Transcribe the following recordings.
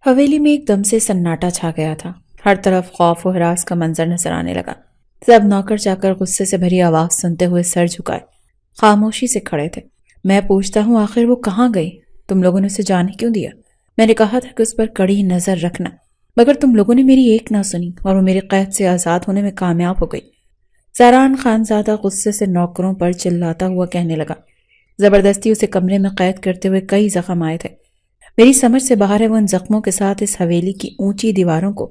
حویلی میں ایک دم سے سناٹا چھا گیا تھا۔ ہر طرف خوف و ہراس کا منظر نظر آنے لگا۔ سب نوکر چاکر غصے سے بھری آواز سنتے ہوئے سر جھکائے خاموشی سے کھڑے تھے۔ میں پوچھتا ہوں آخر وہ کہاں گئی؟ تم لوگوں نے اسے جانے کیوں دیا؟ میں نے کہا تھا کہ اس پر کڑی نظر رکھنا، مگر تم لوگوں نے میری ایک نہ سنی اور وہ میری قید سے آزاد ہونے میں کامیاب ہو گئی۔ زاران خانزادہ غصے سے نوکروں پر چلاتا ہوا کہنے لگا۔ زبردستی اسے کمرے میں قید کرتے ہوئے کئی زخم آئے تھے۔ میری سمجھ سے باہر ہے وہ ان زخموں کے ساتھ اس حویلی کی اونچی دیواروں کو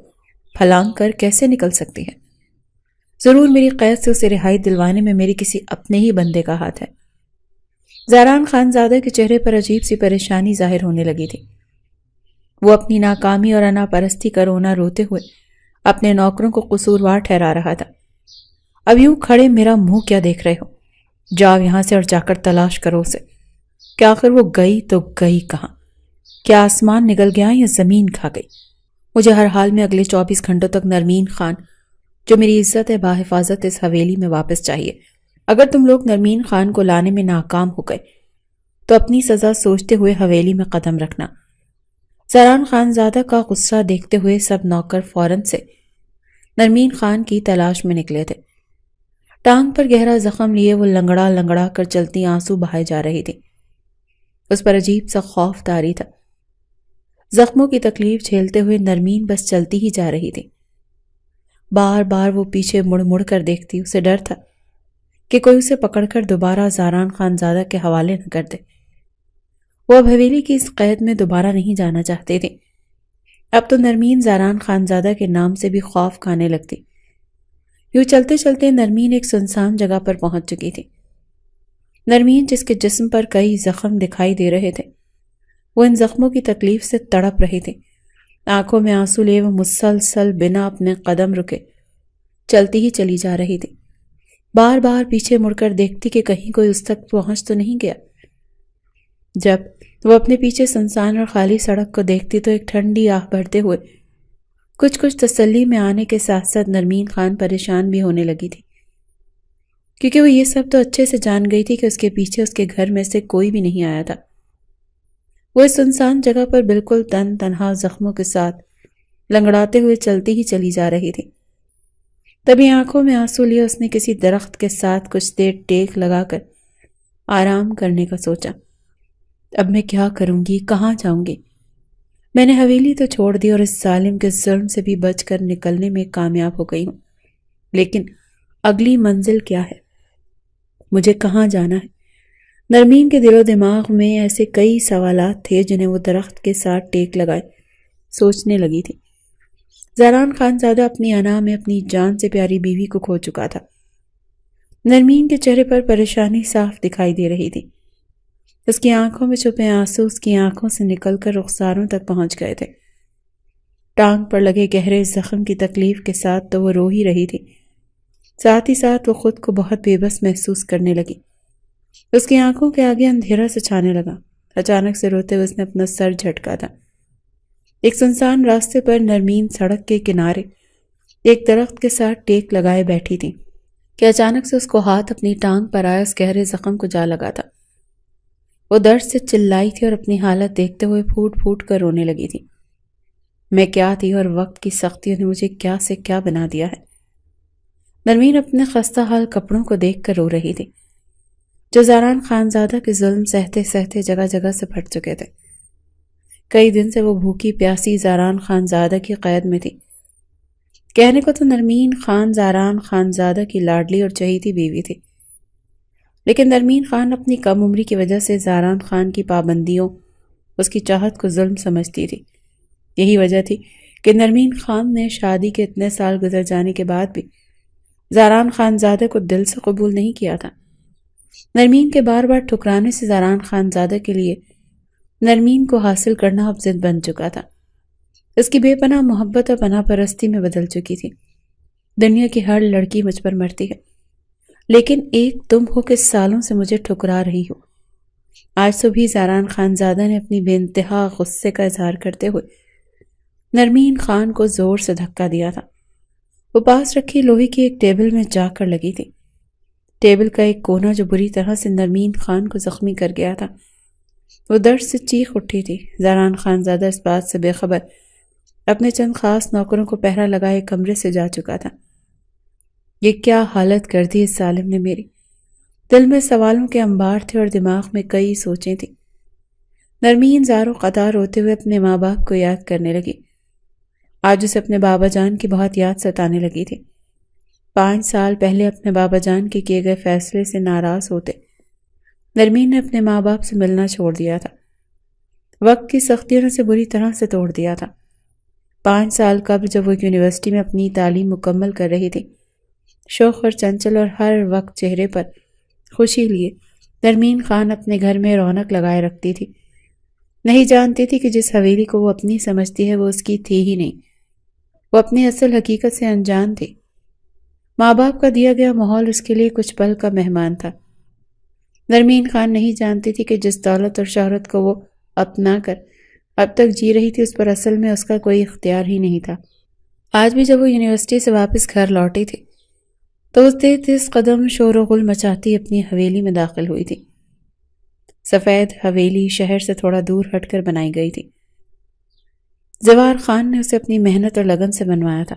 پھلانگ کر کیسے نکل سکتی ہے؟ ضرور میری قید سے اسے رہائی دلوانے میں میری کسی اپنے ہی بندے کا ہاتھ ہے۔ زاران خانزادہ کے چہرے پر عجیب سی پریشانی ظاہر ہونے لگی تھی۔ وہ اپنی ناکامی اور انا پرستی کا رونا روتے ہوئے اپنے نوکروں کو قصوروار ٹھہرا رہا تھا۔ اب یوں کھڑے میرا منہ کیا دیکھ رہے ہو؟ جاؤ یہاں سے اور جا کر تلاش کرو اسے کہ آخر وہ گئی تو گئی کہاں؟ کیا آسمان نگل گیا یا زمین کھا گئی؟ مجھے ہر حال میں اگلے 24 گھنٹوں تک نرمین خان جو میری عزت ہے باحفاظت اس حویلی میں واپس چاہیے۔ اگر تم لوگ نرمین خان کو لانے میں ناکام ہو گئے تو اپنی سزا سوچتے ہوئے حویلی میں قدم رکھنا۔ زاران خانزادہ کا غصہ دیکھتے ہوئے سب نوکر فوراً سے نرمین خان کی تلاش میں نکلے تھے۔ ٹانگ پر گہرا زخم لیے وہ لنگڑا لنگڑا کر چلتی آنسو بہائے جا رہی تھی۔ اس پر عجیب سا خوف طاری تھا۔ زخموں کی تکلیف جھیلتے ہوئے نرمین بس چلتی ہی جا رہی تھی۔ بار بار وہ پیچھے مڑ مڑ کر دیکھتی، اسے ڈر تھا کہ کوئی اسے پکڑ کر دوبارہ زاران خانزادہ کے حوالے نہ کر دے۔ وہ اب حویلی کی اس قید میں دوبارہ نہیں جانا چاہتی تھی۔ اب تو نرمین زاران خانزادہ کے نام سے بھی خوف کھانے لگتی۔ یوں چلتے چلتے نرمین ایک سنسان جگہ پر پہنچ چکی تھی۔ نرمین جس کے جسم پر کئی زخم دکھائی دے رہے تھے وہ ان زخموں کی تکلیف سے تڑپ رہی تھی۔ آنکھوں میں آنسو لیے وہ مسلسل بنا اپنے قدم رکے چلتی ہی چلی جا رہی تھی۔ بار بار پیچھے مڑ کر دیکھتی کہ کہیں کوئی اس تک پہنچ تو نہیں گیا۔ جب وہ اپنے پیچھے سنسان اور خالی سڑک کو دیکھتی تو ایک ٹھنڈی آہ بھرتے ہوئے کچھ تسلی میں آنے کے ساتھ ساتھ نرمین خان پریشان بھی ہونے لگی تھی، کیونکہ وہ یہ سب تو اچھے سے جان گئی تھی کہ اس کے پیچھے اس کے گھر میں سے کوئی بھی نہیں آیا تھا۔ وہ اس سنسان جگہ پر بالکل تنہا زخموں کے ساتھ لنگڑاتے ہوئے چلتی ہی چلی جا رہی تھی۔ تبھی آنکھوں میں آنسو لیے اس نے کسی درخت کے ساتھ کچھ دیر ٹیک لگا کر آرام کرنے کا سوچا۔ اب میں کیا کروں گی؟ کہاں جاؤں گی؟ میں نے حویلی تو چھوڑ دی اور اس ظالم کے ظلم سے بھی بچ کر نکلنے میں کامیاب ہو گئی ہوں، لیکن اگلی منزل کیا ہے؟ مجھے کہاں جانا ہے؟ نرمین کے دل و دماغ میں ایسے کئی سوالات تھے جنہیں وہ درخت کے ساتھ ٹیک لگائے سوچنے لگی تھی۔ زاران خانزادہ اپنی انا میں اپنی جان سے پیاری بیوی کو کھو چکا تھا۔ نرمین کے چہرے پر پریشانی صاف دکھائی دے رہی تھی۔ اس کی آنکھوں میں چھپے آنسو اس کی آنکھوں سے نکل کر رخساروں تک پہنچ گئے تھے۔ ٹانگ پر لگے گہرے زخم کی تکلیف کے ساتھ تو وہ رو ہی رہی تھی، ساتھ ہی ساتھ وہ خود کو بہت بے بس محسوس کرنے لگی۔ اس کی آنکھوں کے آگے اندھیرا سے چھانے لگا۔ اچانک سے روتے ہوئے اس نے اپنا سر جھٹکا تھا۔ ایک سنسان راستے پر نرمین سڑک کے کنارے ایک درخت کے ساتھ ٹیک لگائے بیٹھی تھی کہ اچانک سے اس کو ہاتھ اپنی ٹانگ پر آیا اس گہرے زخم کو جا لگا تھا۔ وہ درد سے چلائی تھی اور اپنی حالت دیکھتے ہوئے پھوٹ پھوٹ کر رونے لگی تھی۔ میں کیا تھی اور وقت کی سختیوں نے مجھے کیا سے کیا بنا دیا ہے۔ نرمین اپنے خستہ حال کپڑوں کو دیکھ کر رو رہی تھی جو زاران خانزادہ کے ظلم سہتے سہتے جگہ جگہ سے پھٹ چکے تھے۔ کئی دن سے وہ بھوکی پیاسی زاران خانزادہ کی قید میں تھی۔ کہنے کو تو نرمین خان زاران خانزادہ کی لاڈلی اور چہیتی بیوی تھی، لیکن نرمین خان اپنی کم عمری کی وجہ سے زاران خان کی پابندیوں اس کی چاہت کو ظلم سمجھتی تھی۔ یہی وجہ تھی کہ نرمین خان نے شادی کے اتنے سال گزر جانے کے بعد بھی زاران خانزادہ کو دل سے قبول نہیں کیا تھا۔ نرمین کے بار بار ٹھکرانے سے زاران خانزادہ کے لیے نرمین کو حاصل کرنا اب ضد بن چکا تھا۔ اس کی بے پناہ محبت اور پناہ پرستی میں بدل چکی تھی۔ دنیا کی ہر لڑکی مجھ پر مرتی ہے، لیکن ایک تم ہو کہ سالوں سے مجھے ٹھکرا رہی ہو۔ آج صبح زاران خانزادہ نے اپنی بے انتہا غصے کا اظہار کرتے ہوئے نرمین خان کو زور سے دھکا دیا تھا۔ وہ پاس رکھی لوہے کی ایک ٹیبل میں جا کر لگی تھی۔ ٹیبل کا ایک کونا جو بری طرح سے نرمین خان کو زخمی کر گیا تھا وہ درد سے چیخ اٹھی تھی۔ زاران خانزادہ اس بات سے بے خبر اپنے چند خاص نوکروں کو پہرا لگائے کمرے سے جا چکا تھا۔ یہ کیا حالت کر دی اس ظالم نے میری! دل میں سوالوں کے انبار تھے اور دماغ میں کئی سوچیں تھیں۔ نرمین زار و قطار ہوتے ہوئے اپنے ماں باپ کو یاد کرنے لگی۔ آج اسے اپنے بابا جان کی بہت یاد ستانے لگی تھی۔ 5 سال پہلے اپنے بابا جان کے کیے گئے فیصلے سے ناراض ہوتے نرمین نے اپنے ماں باپ سے ملنا چھوڑ دیا تھا۔ وقت کی سختیوں نے اسے بری طرح سے توڑ دیا تھا۔ 5 سال قبل جب وہ یونیورسٹی میں اپنی تعلیم مکمل کر رہی تھی، شوخ اور چنچل اور ہر وقت چہرے پر خوشی لیے نرمین خان اپنے گھر میں رونق لگائے رکھتی تھی۔ نہیں جانتی تھی کہ جس حویلی کو وہ اپنی سمجھتی ہے وہ اس کی تھی ہی نہیں، وہ اپنی اصل حقیقت سے انجان تھی۔ ماں باپ کا دیا گیا ماحول اس کے لیے کچھ پل کا مہمان تھا۔ نرمین خان نہیں جانتی تھی کہ جس دولت اور شہرت کو وہ اپنا کر اب تک جی رہی تھی اس پر اصل میں اس کا کوئی اختیار ہی نہیں تھا۔ آج بھی جب وہ یونیورسٹی سے واپس گھر لوٹی تھی تو اس تیز قدم شور و غل مچاتی اپنی حویلی میں داخل ہوئی تھی۔ سفید حویلی شہر سے تھوڑا دور ہٹ کر بنائی گئی تھی۔ زوار خان نے اسے اپنی محنت اور لگن سے بنوایا تھا۔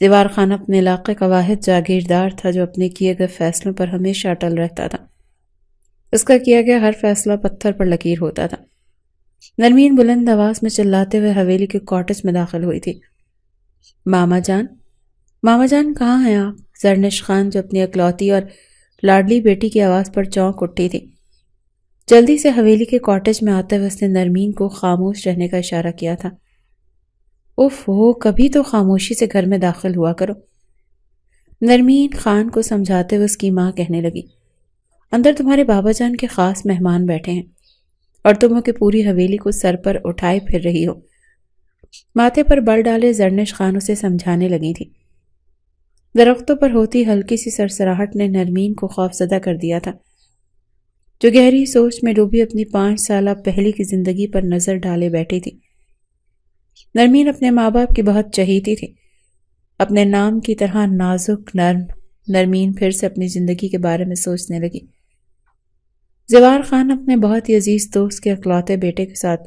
زوار خان اپنے علاقے کا واحد جاگیردار تھا جو اپنے کیے گئے فیصلوں پر ہمیشہ اٹل رہتا تھا۔ اس کا کیا گیا ہر فیصلہ پتھر پر لکیر ہوتا تھا۔ نرمین بلند آواز میں چلاتے ہوئے حویلی کے کوارٹرز میں داخل ہوئی تھی۔ ماما جان کہاں ہیں آپ؟ زرنش خان جو اپنی اکلوتی اور لاڈلی بیٹی کی آواز پر چونک اٹھی تھی، جلدی سے حویلی کے کوارٹرز میں آتے ہوئے اس نے نرمین کو خاموش رہنے کا اشارہ کیا تھا۔ اوفو، کبھی تو خاموشی سے گھر میں داخل ہوا کرو، نرمین خان کو سمجھاتے ہوئے اس کی ماں کہنے لگی۔ اندر تمہارے بابا جان کے خاص مہمان بیٹھے ہیں اور تم ہو کہ پوری حویلی کو سر پر اٹھائے پھر رہی ہو۔ ماتھے پر بل ڈالے زرنش خان اسے سمجھانے لگی تھی۔ درختوں پر ہوتی ہلکی سی سرسراہٹ نے نرمین کو خوفزدہ کر دیا تھا، جو گہری سوچ میں ڈوبی اپنی 5 سالہ پہلی کی زندگی پر نظر ڈالے بیٹھی تھی۔ نرمین اپنے ماں باپ کی بہت چہیتی تھی، اپنے نام کی طرح نازک نرم۔ نرمین پھر سے اپنی زندگی کے بارے میں سوچنے لگی۔ زوار خان اپنے بہت ہی عزیز دوست کے اکلوتے بیٹے کے ساتھ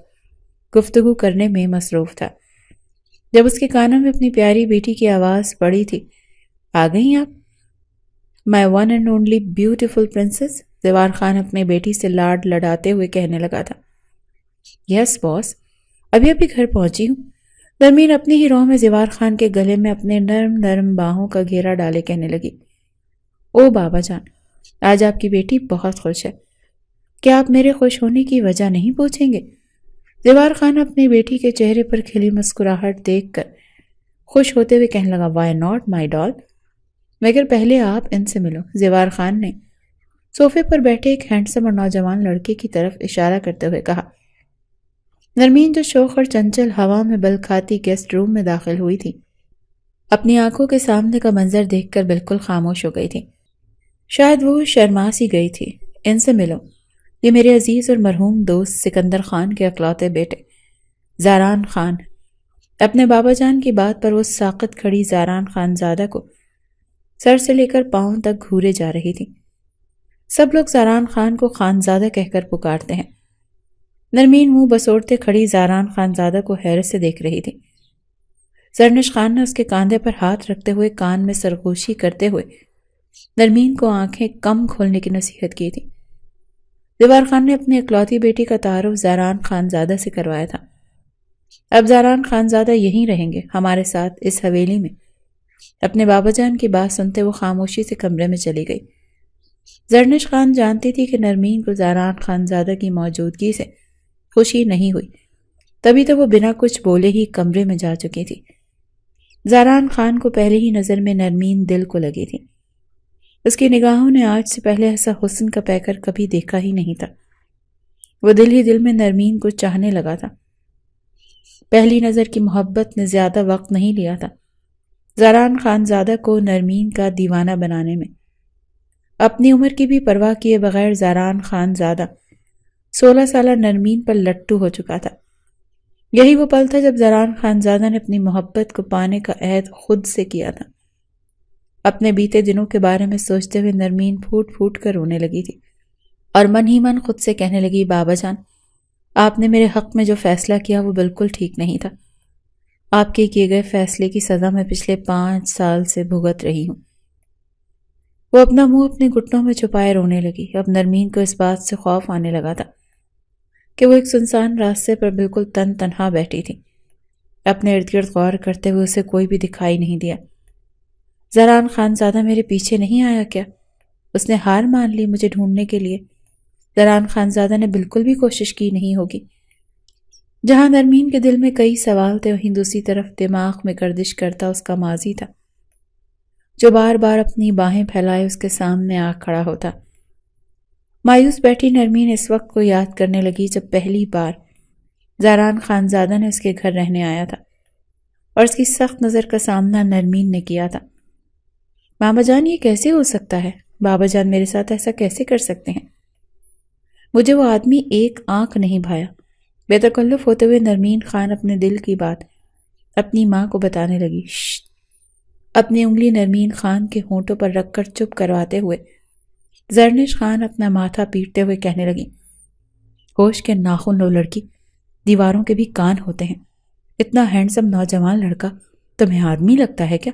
گفتگو کرنے میں مصروف تھا۔ جب اس کے کانوں میں اپنی پیاری بیٹی کی آواز پڑی تھی، آ گئیں آپ؟ My one and only beautiful princess, Zawar Khan اپنے بیٹی سے لاڈ لڑاتے ہوئے کہنے لگا تھا۔ یس باس، ابھی گھر پہنچی ہوں، نرمین اپنی ہی روح میں زوار خان کے گلے میں اپنے نرم نرم باہوں کا گھیرا ڈالے کہنے لگی۔ او بابا جان، آج آپ کی بیٹی بہت خوش ہے، کیا آپ میرے خوش ہونے کی وجہ نہیں پوچھیں گے؟ زوار خان اپنی بیٹی کے چہرے پر کھلی مسکراہٹ دیکھ کر خوش ہوتے ہوئے کہنے لگا، وائی ناٹ مائی ڈال، مگر پہلے آپ ان سے ملو۔ زوار خان نے صوفے پر بیٹھے ایک ہینڈسم اور نوجوان لڑکے کی طرف اشارہ کرتے ہوئے کہا۔ نرمین جو شوق اور چنچل ہوا میں بل کھاتی گیسٹ روم میں داخل ہوئی تھی، اپنی آنکھوں کے سامنے کا منظر دیکھ کر بالکل خاموش ہو گئی تھی۔ شاید وہ شرما سی گئی تھی۔ ان سے ملو، یہ میرے عزیز اور مرحوم دوست سکندر خان کے اکلوتے بیٹے زاران خان۔ اپنے بابا جان کی بات پر وہ ساقط کھڑی زاران خان زادہ کو سر سے لے کر پاؤں تک گھورے جا رہی تھی۔ سب لوگ زاران خان کو خانزادہ کہہ کر پکارتے ہیں۔ نرمین منہ بسوڑتے کھڑی زاران خانزادہ کو حیرت سے دیکھ رہی تھی۔ زرنش خان نے اس کے کاندھے پر ہاتھ رکھتے ہوئے کان میں سرگوشی کرتے ہوئے نرمین کو آنکھیں کم کھولنے کی نصیحت کی تھی۔ زوار خان نے اپنی اکلوتی بیٹی کا تعارف زاران خانزادہ سے کروایا تھا۔ اب زاران خانزادہ یہیں رہیں گے ہمارے ساتھ اس حویلی میں۔ اپنے بابا جان کی بات سنتے وہ خاموشی سے کمرے میں چلی گئی۔ زرنش خان جانتی تھی کہ نرمین کو زاران خانزادہ کی موجودگی سے خوشی نہیں ہوئی، تبھی تو وہ بنا کچھ بولے ہی کمرے میں جا چکی تھی۔ زاران خان کو پہلے ہی نظر میں نرمین دل کو لگی تھی۔ اس کی نگاہوں نے آج سے پہلے ایسا حسن کا پیکر کبھی دیکھا ہی نہیں تھا۔ وہ دل ہی دل میں نرمین کو چاہنے لگا تھا۔ پہلی نظر کی محبت نے زیادہ وقت نہیں لیا تھا زاران خانزادہ کو نرمین کا دیوانہ بنانے میں۔ اپنی عمر کی بھی پرواہ کیے بغیر زاران خانزادہ 16 سالہ نرمین پر لٹو ہو چکا تھا۔ یہی وہ پل تھا جب زاران خانزادہ نے اپنی محبت کو پانے کا عہد خود سے کیا تھا۔ اپنے بیتے دنوں کے بارے میں سوچتے ہوئے نرمین پھوٹ پھوٹ کر رونے لگی تھی اور من ہی من خود سے کہنے لگی، بابا جان آپ نے میرے حق میں جو فیصلہ کیا وہ بالکل ٹھیک نہیں تھا۔ آپ کے کیے گئے فیصلے کی سزا میں پچھلے 5 سال سے بھگت رہی ہوں۔ وہ اپنا منہ اپنے گھٹنوں میں چھپائے رونے لگی۔ اب نرمین کو اس بات سے خوف آنے لگا تھا کہ وہ ایک سنسان راستے پر بالکل تنہا بیٹھی تھی۔ اپنے ارد گرد غور کرتے ہوئے اسے کوئی بھی دکھائی نہیں دیا۔ زران خانزادہ میرے پیچھے نہیں آیا کیا؟ اس نے ہار مان لی مجھے ڈھونڈنے کے لیے؟ زران خانزادہ نے بالکل بھی کوشش کی نہیں ہوگی۔ جہاں نرمین کے دل میں کئی سوال تھے، وہیں دوسری طرف دماغ میں گردش کرتا اس کا ماضی تھا، جو بار بار اپنی باہیں پھیلائے اس کے سامنے آ کھڑا ہوتا۔ مایوس بیٹھی نرمین اس وقت کو یاد کرنے لگی جب پہلی بار زران خانزادہ نے اس کے گھر رہنے آیا تھا اور اس کی سخت نظر کا سامنا نرمین نے کیا تھا۔ ماما جان، یہ کیسے ہو سکتا ہے؟ بابا جان میرے ساتھ ایسا کیسے کر سکتے ہیں؟ مجھے وہ آدمی ایک آنکھ نہیں بھایا۔ بے تکلف ہوتے ہوئے نرمین خان اپنے دل کی بات اپنی ماں کو بتانے لگی۔ ششت! اپنی انگلی نرمین خان کے ہونٹوں پر رکھ کر چپ کرواتے ہوئے زرنش خان اپنا ماتھا پیٹتے ہوئے کہنے لگی، ہوش کے ناخن لو لڑکی، دیواروں کے بھی کان ہوتے ہیں۔ اتنا ہینڈسم نوجوان لڑکا تمہیں آدمی لگتا ہے کیا؟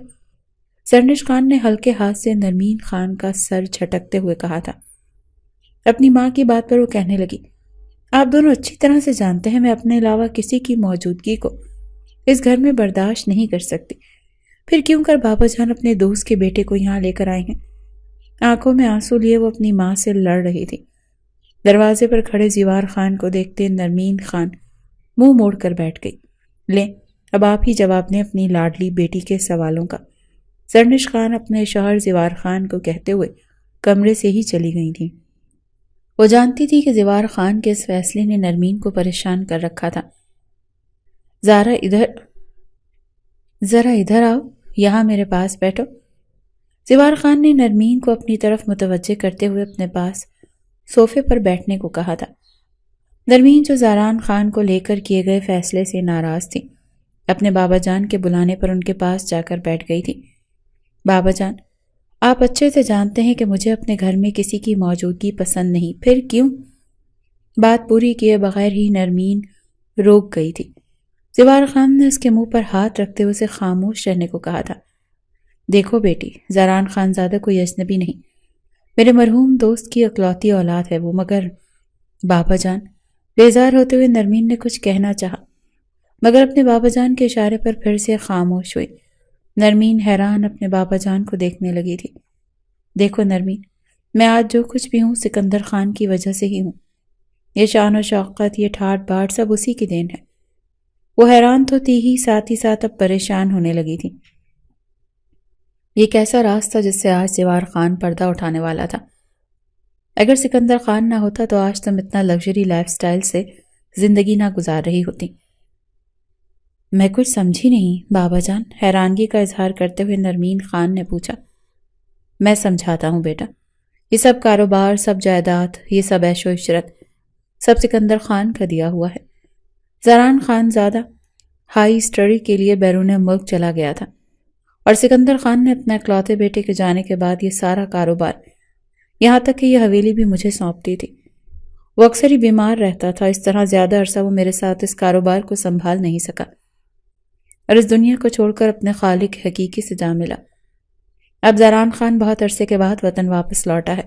زرنش خان نے ہلکے ہاتھ سے نرمین خان کا سر جھٹکتے ہوئے کہا تھا۔ اپنی ماں کی بات پر وہ کہنے لگی، آپ دونوں اچھی طرح سے جانتے ہیں میں اپنے علاوہ کسی کی موجودگی کو اس گھر میں برداشت نہیں کر سکتی، پھر کیوں کر بابا جان اپنے دوست کے بیٹے کو یہاں لے کر آئے ہیں؟ آنکھوں میں آنسو لیے وہ اپنی ماں سے لڑ رہی تھی۔ دروازے پر کھڑے زیوار خان کو دیکھتے نرمین خان منہ موڑ کر بیٹھ گئی۔ لیں، اب آپ ہی جواب دیں اپنی لاڈلی بیٹی کے سوالوں کا، زرنش خان اپنے شوہر زیوار خان کو کہتے ہوئے کمرے سے ہی چلی گئی تھی۔ وہ جانتی تھی کہ زیوار خان کے اس فیصلے نے نرمین کو پریشان کر رکھا تھا۔ ذرا ادھر آؤ، یہاں میرے پاس بیٹھو۔ زیوار خان نے نرمین کو اپنی طرف متوجہ کرتے ہوئے اپنے پاس صوفے پر بیٹھنے کو کہا تھا۔ نرمین جو زران خان کو لے کر کیے گئے فیصلے سے ناراض تھی، اپنے بابا جان کے بلانے پر ان کے پاس جا کر بیٹھ گئی تھی۔ بابا جان، آپ اچھے سے جانتے ہیں کہ مجھے اپنے گھر میں کسی کی موجودگی پسند نہیں، پھر کیوں؟ بات پوری کیے بغیر ہی نرمین روک گئی تھی۔ زیوار خان نے اس کے منہ پر ہاتھ رکھتے ہوئے اسے خاموش رہنے کو کہا تھا۔ دیکھو بیٹی، زران خانزادہ کوئی اجنبی نہیں، میرے مرحوم دوست کی اکلوتی اولاد ہے وہ، مگر بابا جان، بیزار ہوتے ہوئے نرمین نے کچھ کہنا چاہا مگر اپنے بابا جان کے اشارے پر پھر سے خاموش ہوئی۔ نرمین حیران اپنے بابا جان کو دیکھنے لگی تھی۔ دیکھو نرمین، میں آج جو کچھ بھی ہوں سکندر خان کی وجہ سے ہی ہوں۔ یہ شان و شوقت، یہ ٹھاٹ باٹ سب اسی کی دین ہے۔ وہ حیران تو تھی ہی ساتھ اب پریشان ہونے لگی تھی۔ یہ کیسا راز تھا جس سے آج زیوار خان پردہ اٹھانے والا تھا؟ اگر سکندر خان نہ ہوتا تو آج تم اتنا لگژری لائف سٹائل سے زندگی نہ گزار رہی ہوتی۔ میں کچھ سمجھی نہیں بابا جان، حیرانگی کا اظہار کرتے ہوئے نرمین خان نے پوچھا۔ میں سمجھاتا ہوں بیٹا، یہ سب کاروبار، سب جائیداد، یہ سب عیش و عشرت، سب سکندر خان کا دیا ہوا ہے۔ زران خان زادہ ہائی اسٹڈی کے لیے بیرون ملک چلا گیا تھا اور سکندر خان نے اپنے اکلوتے بیٹے کے جانے کے بعد یہ سارا کاروبار، یہاں تک کہ یہ حویلی بھی مجھے سونپتی تھی۔ وہ اکثر ہی بیمار رہتا تھا، اس طرح زیادہ عرصہ وہ میرے ساتھ اس کاروبار کو سنبھال نہیں سکا اور اس دنیا کو چھوڑ کر اپنے خالق حقیقی سے جا ملا۔ اب زران خان بہت عرصے کے بعد وطن واپس لوٹا ہے،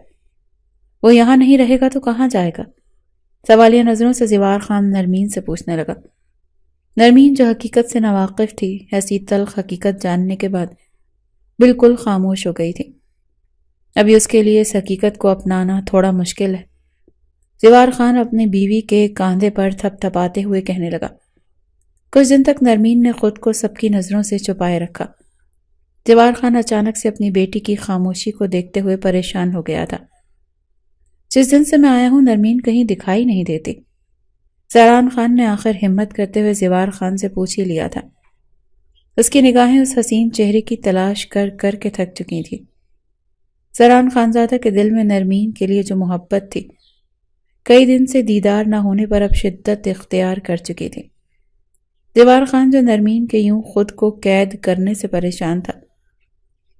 وہ یہاں نہیں رہے گا تو کہاں جائے گا؟ سوالیہ نظروں سے زیوار خان نرمین سے پوچھنے لگا۔ نرمین جو حقیقت سے ناواقف تھی، ایسی تلخ حقیقت جاننے کے بعد بالکل خاموش ہو گئی تھی۔ ابھی اس کے لیے اس حقیقت کو اپنانا تھوڑا مشکل ہے۔ زیوار خان اپنی بیوی کے کاندھے پر تھپ تھپاتے ہوئے کہنے لگا۔ کچھ دن تک نرمین نے خود کو سب کی نظروں سے چھپائے رکھا۔ زیوار خان اچانک سے اپنی بیٹی کی خاموشی کو دیکھتے ہوئے پریشان ہو گیا تھا۔ جس دن سے میں آیا ہوں نرمین کہیں دکھائی نہیں دیتی۔ زران خان نے آخر ہمت کرتے ہوئے زیوار خان سے پوچھ ہی لیا تھا۔ اس کی نگاہیں اس حسین چہرے کی تلاش کر کر کے تھک چکی تھی۔ زران خانزادہ کے دل میں نرمین کے لیے جو محبت تھی، کئی دن سے دیدار نہ ہونے پر اب شدت اختیار کر چکی تھی۔ زیوار خان جو نرمین کے یوں خود کو قید کرنے سے پریشان تھا،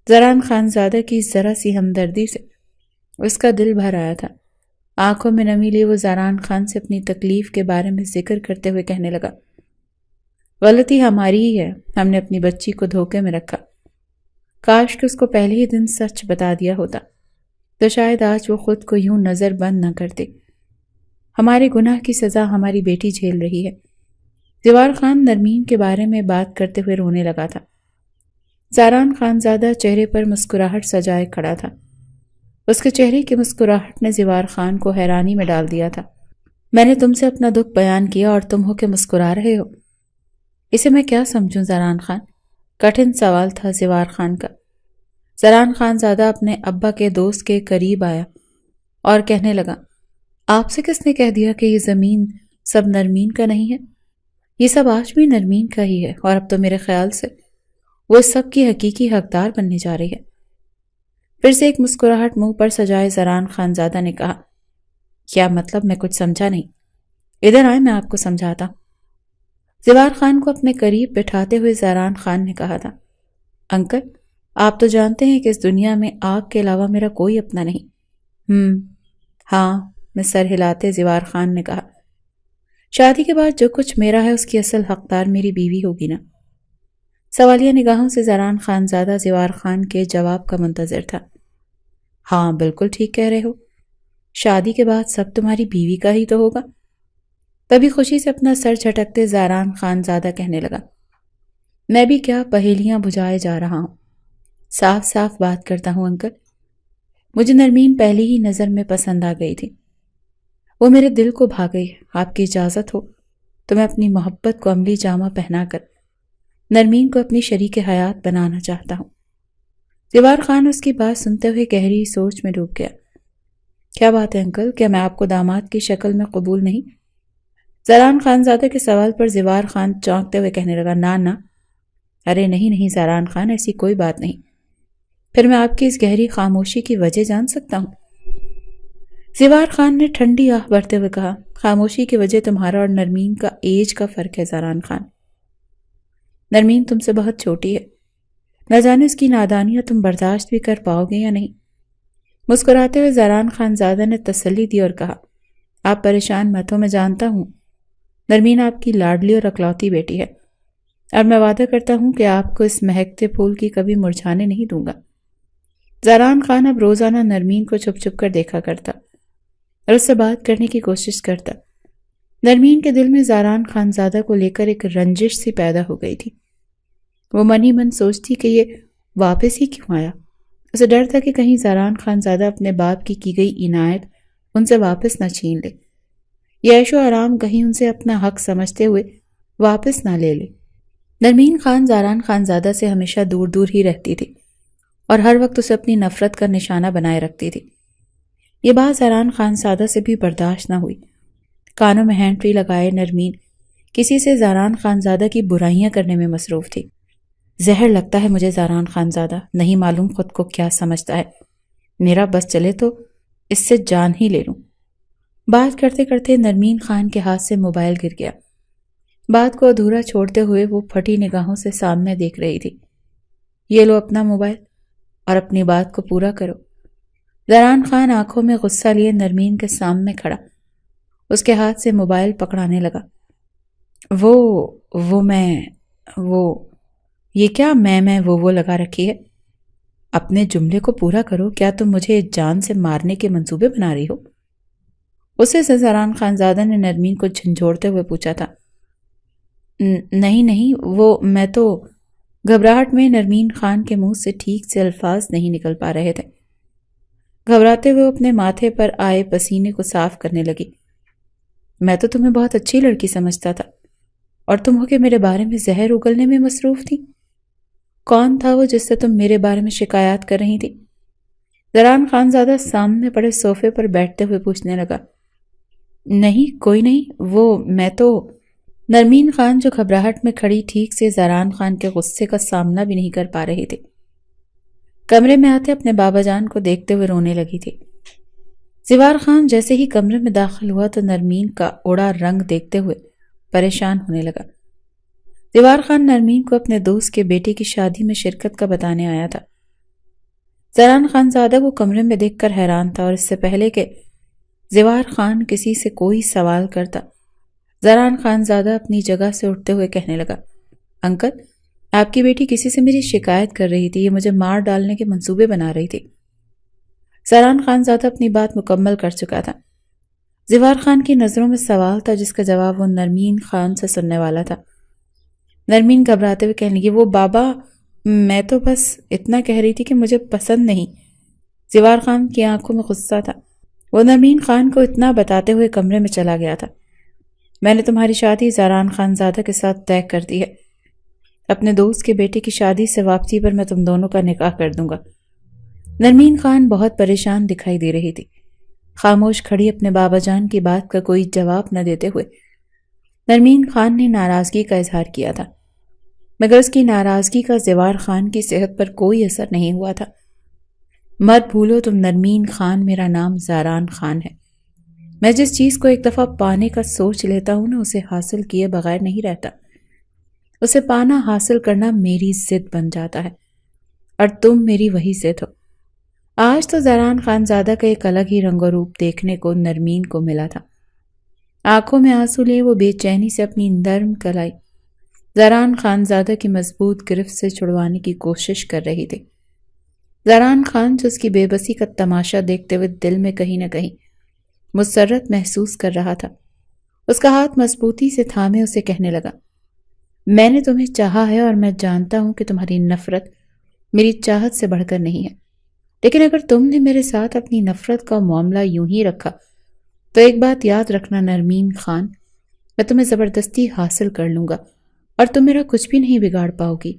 زران خانزادہ کی ذرا سی ہمدردی سے اس کا دل بھر آیا تھا۔ آنکھوں میں نمی لیے وہ زاران خان سے اپنی تکلیف کے بارے میں ذکر کرتے ہوئے کہنے لگا، غلطی ہماری ہی ہے، ہم نے اپنی بچی کو دھوکے میں رکھا۔ کاش کہ اس کو پہلے ہی دن سچ بتا دیا ہوتا تو شاید آج وہ خود کو یوں نظر بند نہ کرتے۔ ہمارے گناہ کی سزا ہماری بیٹی جھیل رہی ہے۔ زوار خان نرمین کے بارے میں بات کرتے ہوئے رونے لگا تھا۔ زاران خانزادہ چہرے پر مسکراہٹ سجائے کھڑا تھا۔ اس کے چہرے کی مسکراہٹ نے زوار خان کو حیرانی میں ڈال دیا تھا۔ میں نے تم سے اپنا دکھ بیان کیا اور تم ہو کے مسکرا رہے ہو، اسے میں کیا سمجھوں زاران خان؟ کٹھن سوال تھا زوار خان کا۔ زاران خانزادہ اپنے ابا کے دوست کے قریب آیا اور کہنے لگا، آپ سے کس نے کہہ دیا کہ یہ زمین سب نرمین کا نہیں ہے؟ یہ سب آج بھی نرمین کا ہی ہے، اور اب تو میرے خیال سے وہ اس سب کی حقیقی حقدار بننے جا رہی ہے۔ پھر سے ایک مسکراہٹ منہ پر سجائے زاران خانزادہ نے کہا، کیا مطلب؟ میں کچھ سمجھا نہیں، ادھر آئے میں آپ کو سمجھاتا ہوں۔ زوار خان کو اپنے قریب بٹھاتے ہوئے زاران خان نے کہا تھا، انکل آپ تو جانتے ہیں کہ اس دنیا میں آپ کے علاوہ میرا کوئی اپنا نہیں۔ ہاں، میں سر ہلاتے زوار خان نے کہا، شادی کے بعد جو کچھ میرا ہے اس کی اصل حقدار میری بیوی ہوگی نا؟ سوالیہ نگاہوں سے زاران خانزادہ زوار خان کے جواب کا منتظر تھا۔ ہاں بالکل ٹھیک کہہ رہے ہو، شادی کے بعد سب تمہاری بیوی کا ہی تو ہوگا۔ تبھی خوشی سے اپنا سر جھٹکتے زاران خانزادہ کہنے لگا، میں بھی کیا پہیلیاں بجھائے جا رہا ہوں، صاف صاف بات کرتا ہوں انکل، مجھے نرمین پہلی ہی نظر میں پسند آ گئی تھی، وہ میرے دل کو بھا گئی۔ آپ کی اجازت ہو تو میں اپنی محبت کو عملی جامہ پہنا کر نرمین کو اپنی شریک حیات بنانا چاہتا ہوں۔ زوار خان اس کی بات سنتے ہوئے گہری سوچ میں ڈوب گیا۔ کیا بات ہے انکل، کیا میں آپ کو داماد کی شکل میں قبول نہیں؟ زاران خانزادہ کے سوال پر زوار خان چونکتے ہوئے کہنے لگا، نہ، ارے نہیں زاران خان، ایسی کوئی بات نہیں۔ پھر میں آپ کی اس گہری خاموشی کی وجہ جان سکتا ہوں؟ زوار خان نے ٹھنڈی آہ بھرتے ہوئے کہا، خاموشی کی وجہ تمہارا اور نرمین کا ایج کا فرق ہے زاران خان۔ نرمین تم سے بہت چھوٹی ہے، نہ جانے اس کی نادانیاں تم برداشت بھی کر پاؤ گے یا نہیں۔ مسکراتے ہوئے زاران خانزادہ نے تسلی دی اور کہا، آپ پریشان مت ہو، میں جانتا ہوں نرمین آپ کی لاڈلی اور اکلوتی بیٹی ہے، اور میں وعدہ کرتا ہوں کہ آپ کو اس مہکتے پھول کی کبھی مرجھانے نہیں دوں گا۔ زاران خان اب روزانہ نرمین کو چھپ چھپ کر دیکھا کرتا اور اس سے بات کرنے کی کوشش کرتا۔ نرمین کے دل میں زاران خانزادہ کو لے کر ایک رنجش سی پیدا ہو گئی تھی۔ وہ من ہی من سوچتی کہ یہ واپس ہی کیوں آیا۔ اسے ڈر تھا کہ کہیں زاران خانزادہ اپنے باپ کی گئی عنایت ان سے واپس نہ چھین لے، یہ عیش و آرام کہیں ان سے اپنا حق سمجھتے ہوئے واپس نہ لے لے۔ نرمین خان زاران خانزادہ سے ہمیشہ دور دور ہی رہتی تھی اور ہر وقت اسے اپنی نفرت کا نشانہ بنائے رکھتی تھی۔ یہ بات زاران خانزادہ سے بھی برداشت نہ ہوئی۔ کانوں میں ہینڈ فری لگائے نرمین کسی سے زاران خانزادہ کی برائیاں کرنے میں مصروف تھی۔ زہر لگتا ہے مجھے زاران خانزادہ، نہیں معلوم خود کو کیا سمجھتا ہے، میرا بس چلے تو اس سے جان ہی لے لوں۔ بات کرتے کرتے نرمین خان کے ہاتھ سے موبائل گر گیا۔ بات کو ادھورا چھوڑتے ہوئے وہ پھٹی نگاہوں سے سامنے دیکھ رہی تھی۔ یہ لو اپنا موبائل اور اپنی بات کو پورا کرو۔ زاران خان آنکھوں میں غصہ لیے نرمین کے سامنے کھڑا اس کے ہاتھ سے موبائل پکڑانے لگا۔ یہ کیا میں وہ لگا رکھی ہے؟ اپنے جملے کو پورا کرو، کیا تم مجھے جان سے مارنے کے منصوبے بنا رہی ہو؟ اسے سے زاران خانزادہ نے نرمین کو جھنجھوڑتے ہوئے پوچھا تھا۔ نہیں میں تو، گھبراہٹ میں نرمین خان کے منہ سے ٹھیک سے الفاظ نہیں نکل پا رہے تھے۔ گھبراتے ہوئے اپنے ماتھے پر آئے پسینے کو صاف کرنے لگی۔ میں تو تمہیں بہت اچھی لڑکی سمجھتا تھا اور تم ہو کہ میرے بارے میں زہر اگلنے میں مصروف تھی۔ کون تھا وہ جس سے تم میرے بارے میں شکایات کر رہی تھی؟ زاران خانزادہ سامنے پڑے صوفے پر بیٹھتے ہوئے پوچھنے لگا۔ نہیں کوئی نہیں، میں تو، نرمین خان جو گھبراہٹ میں کھڑی ٹھیک سے زاران خان کے غصے کا سامنا بھی نہیں کر پا رہی تھی، کمرے میں آتے اپنے بابا جان کو دیکھتے ہوئے رونے لگی تھی۔ زوار خان جیسے ہی کمرے میں داخل ہوا تو نرمین کا اڑا رنگ دیکھتے ہوئے پریشان ہونے لگا۔ زوار خان نرمین کو اپنے دوست کے بیٹے کی شادی میں شرکت کا بتانے آیا تھا۔ زاران خانزادہ کو کمرے میں دیکھ کر حیران تھا اور اس سے پہلے کہ زوار خان کسی سے کوئی سوال کرتا، زران خان زادہ اپنی جگہ سے اٹھتے ہوئے کہنے لگا، انکل، آپ کی بیٹی کسی سے میری شکایت کر رہی تھی، یہ مجھے مار ڈالنے کے منصوبے بنا رہی تھی۔ زران خان زادہ اپنی بات مکمل کر چکا تھا۔ زوار خان کی نظروں میں سوال تھا جس کا جواب وہ نرمین خان سے سننے والا تھا۔ نرمین گھبراتے ہوئے کہنے لگی، وہ بابا، میں تو بس اتنا کہہ رہی تھی کہ مجھے پسند نہیں۔ زوار خان کی آنکھوں میں غصہ تھا۔ وہ نرمین خان کو اتنا بتاتے ہوئے کمرے میں چلا گیا تھا، میں نے تمہاری شادی زران خان زادہ کے ساتھ طے کر دی ہے۔ اپنے دوست کے بیٹے کی شادی سے واپسی پر میں تم دونوں کا نکاح کر دوں گا۔ نرمین خان بہت پریشان دکھائی دے رہی تھی، خاموش کھڑی اپنے بابا جان کی بات کا کوئی جواب نہ دیتے ہوئے۔ نرمین خان نے ناراضگی کا اظہار کیا تھا، مگر اس کی ناراضگی کا زوار خان کی صحت پر کوئی اثر نہیں ہوا تھا۔ مت بھولو تم نرمین خان، میرا نام زاران خان ہے۔ میں جس چیز کو ایک دفعہ پانے کا سوچ لیتا ہوں نا، اسے حاصل کیے بغیر نہیں رہتا۔ اسے پانا، حاصل کرنا میری ضد بن جاتا ہے، اور تم میری وہی ضد ہو۔ آج تو زران خان زادہ کا ایک الگ ہی رنگ و روپ دیکھنے کو نرمین کو ملا تھا۔ آنکھوں میں آنسو لیے وہ بے چینی سے اپنی نرم کلائی زران خان زادہ کی مضبوط گرفت سے چھڑوانے کی کوشش کر رہی تھی۔ زران خان جو اس کی بے بسی کا تماشا دیکھتے ہوئے دل میں کہیں نہ کہیں مسرت محسوس کر رہا تھا، اس کا ہاتھ مضبوطی سے تھامے اسے کہنے لگا، میں نے تمہیں چاہا ہے اور میں جانتا ہوں کہ تمہاری نفرت میری چاہت سے بڑھ کر نہیں ہے، لیکن اگر تم نے میرے ساتھ اپنی نفرت کا معاملہ یوں ہی رکھا تو ایک بات یاد رکھنا نرمین خان، میں تمہیں زبردستی حاصل کر لوں گا اور تم میرا کچھ بھی نہیں بگاڑ پاؤ گی۔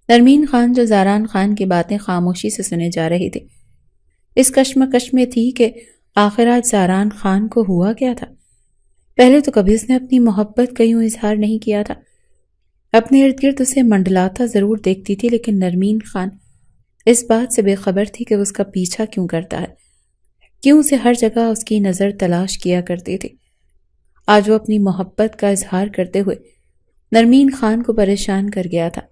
نرمین خان جو زاران خان کی باتیں خاموشی سے سنے جا رہی تھی، اس کشمکش میں تھی کہ آخر آج زاران خان کو ہوا کیا تھا۔ پہلے تو کبھی اس نے اپنی محبت کا یوں اظہار نہیں کیا تھا، اپنے ارد گرد اسے منڈلاتا ضرور دیکھتی تھی، لیکن نرمین خان اس بات سے بے خبر تھی کہ وہ اس کا پیچھا کیوں کرتا ہے، کیوں اسے ہر جگہ اس کی نظر تلاش کیا کرتی تھی۔ آج وہ اپنی محبت کا اظہار کرتے ہوئے نرمین خان کو پریشان کر گیا تھا۔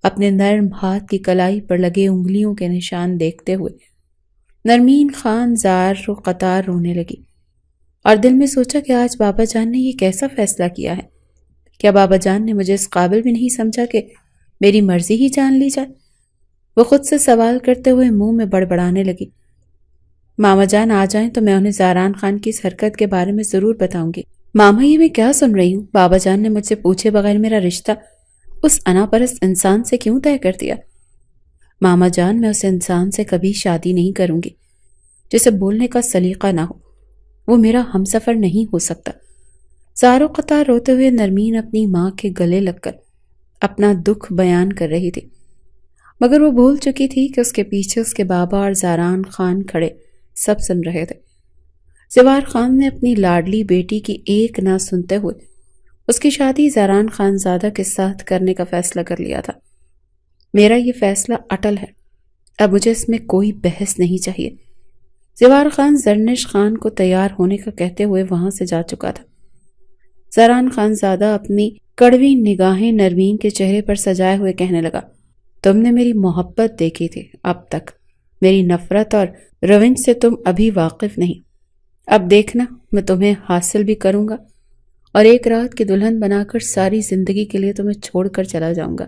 اپنے نرم ہاتھ کی کلائی پر لگے انگلیوں کے نشان دیکھتے ہوئے نرمین خان زار و قطار رونے لگی، اور دل میں سوچا کہ آج بابا جان نے یہ کیسا فیصلہ کیا ہے؟ کیا بابا جان نے مجھے اس قابل بھی نہیں سمجھا کہ میری مرضی ہی جان لی جائے؟ وہ خود سے سوال کرتے ہوئے منہ میں بڑبڑانے لگی، ماما جان آ جائیں تو میں انہیں زاران خان کی اس حرکت کے بارے میں ضرور بتاؤں گی۔ ماما، یہ میں کیا سن رہی ہوں؟ بابا جان نے مجھ سے پوچھے بغیر میرا رشتہ اس انا پرست انسان سے کیوں طے کر دیا؟ ماما جان، میں اس انسان سے کبھی شادی نہیں کروں گی جسے بولنے کا سلیقہ نہ ہو، وہ میرا ہمسفر نہیں ہو سکتا۔ زارو قطار روتے ہوئے نرمین اپنی ماں کے گلے لگ کر اپنا دکھ بیان کر رہی تھی، مگر وہ بھول چکی تھی کہ اس کے پیچھے اس کے بابا اور زاران خان کھڑے سب سن رہے تھے۔ زوار خان نے اپنی لاڈلی بیٹی کی ایک نہ سنتے ہوئے اس کی شادی زاران خان زادہ کے ساتھ کرنے کا فیصلہ کر لیا تھا۔ میرا یہ فیصلہ اٹل ہے، اب مجھے اس میں کوئی بحث نہیں چاہیے۔ زوار خان زرنش خان کو تیار ہونے کا کہتے ہوئے وہاں سے جا چکا تھا۔ زاران خان زادہ اپنی کڑوی نگاہیں نرمین کے چہرے پر سجائے ہوئے کہنے لگا، تم نے میری محبت دیکھی تھی اب تک، میری نفرت اور روش سے تم ابھی واقف نہیں۔ اب دیکھنا، میں تمہیں حاصل بھی کروں گا اور ایک رات کی دلہن بنا کر ساری زندگی کے لیے تمہیں چھوڑ کر چلا جاؤں گا،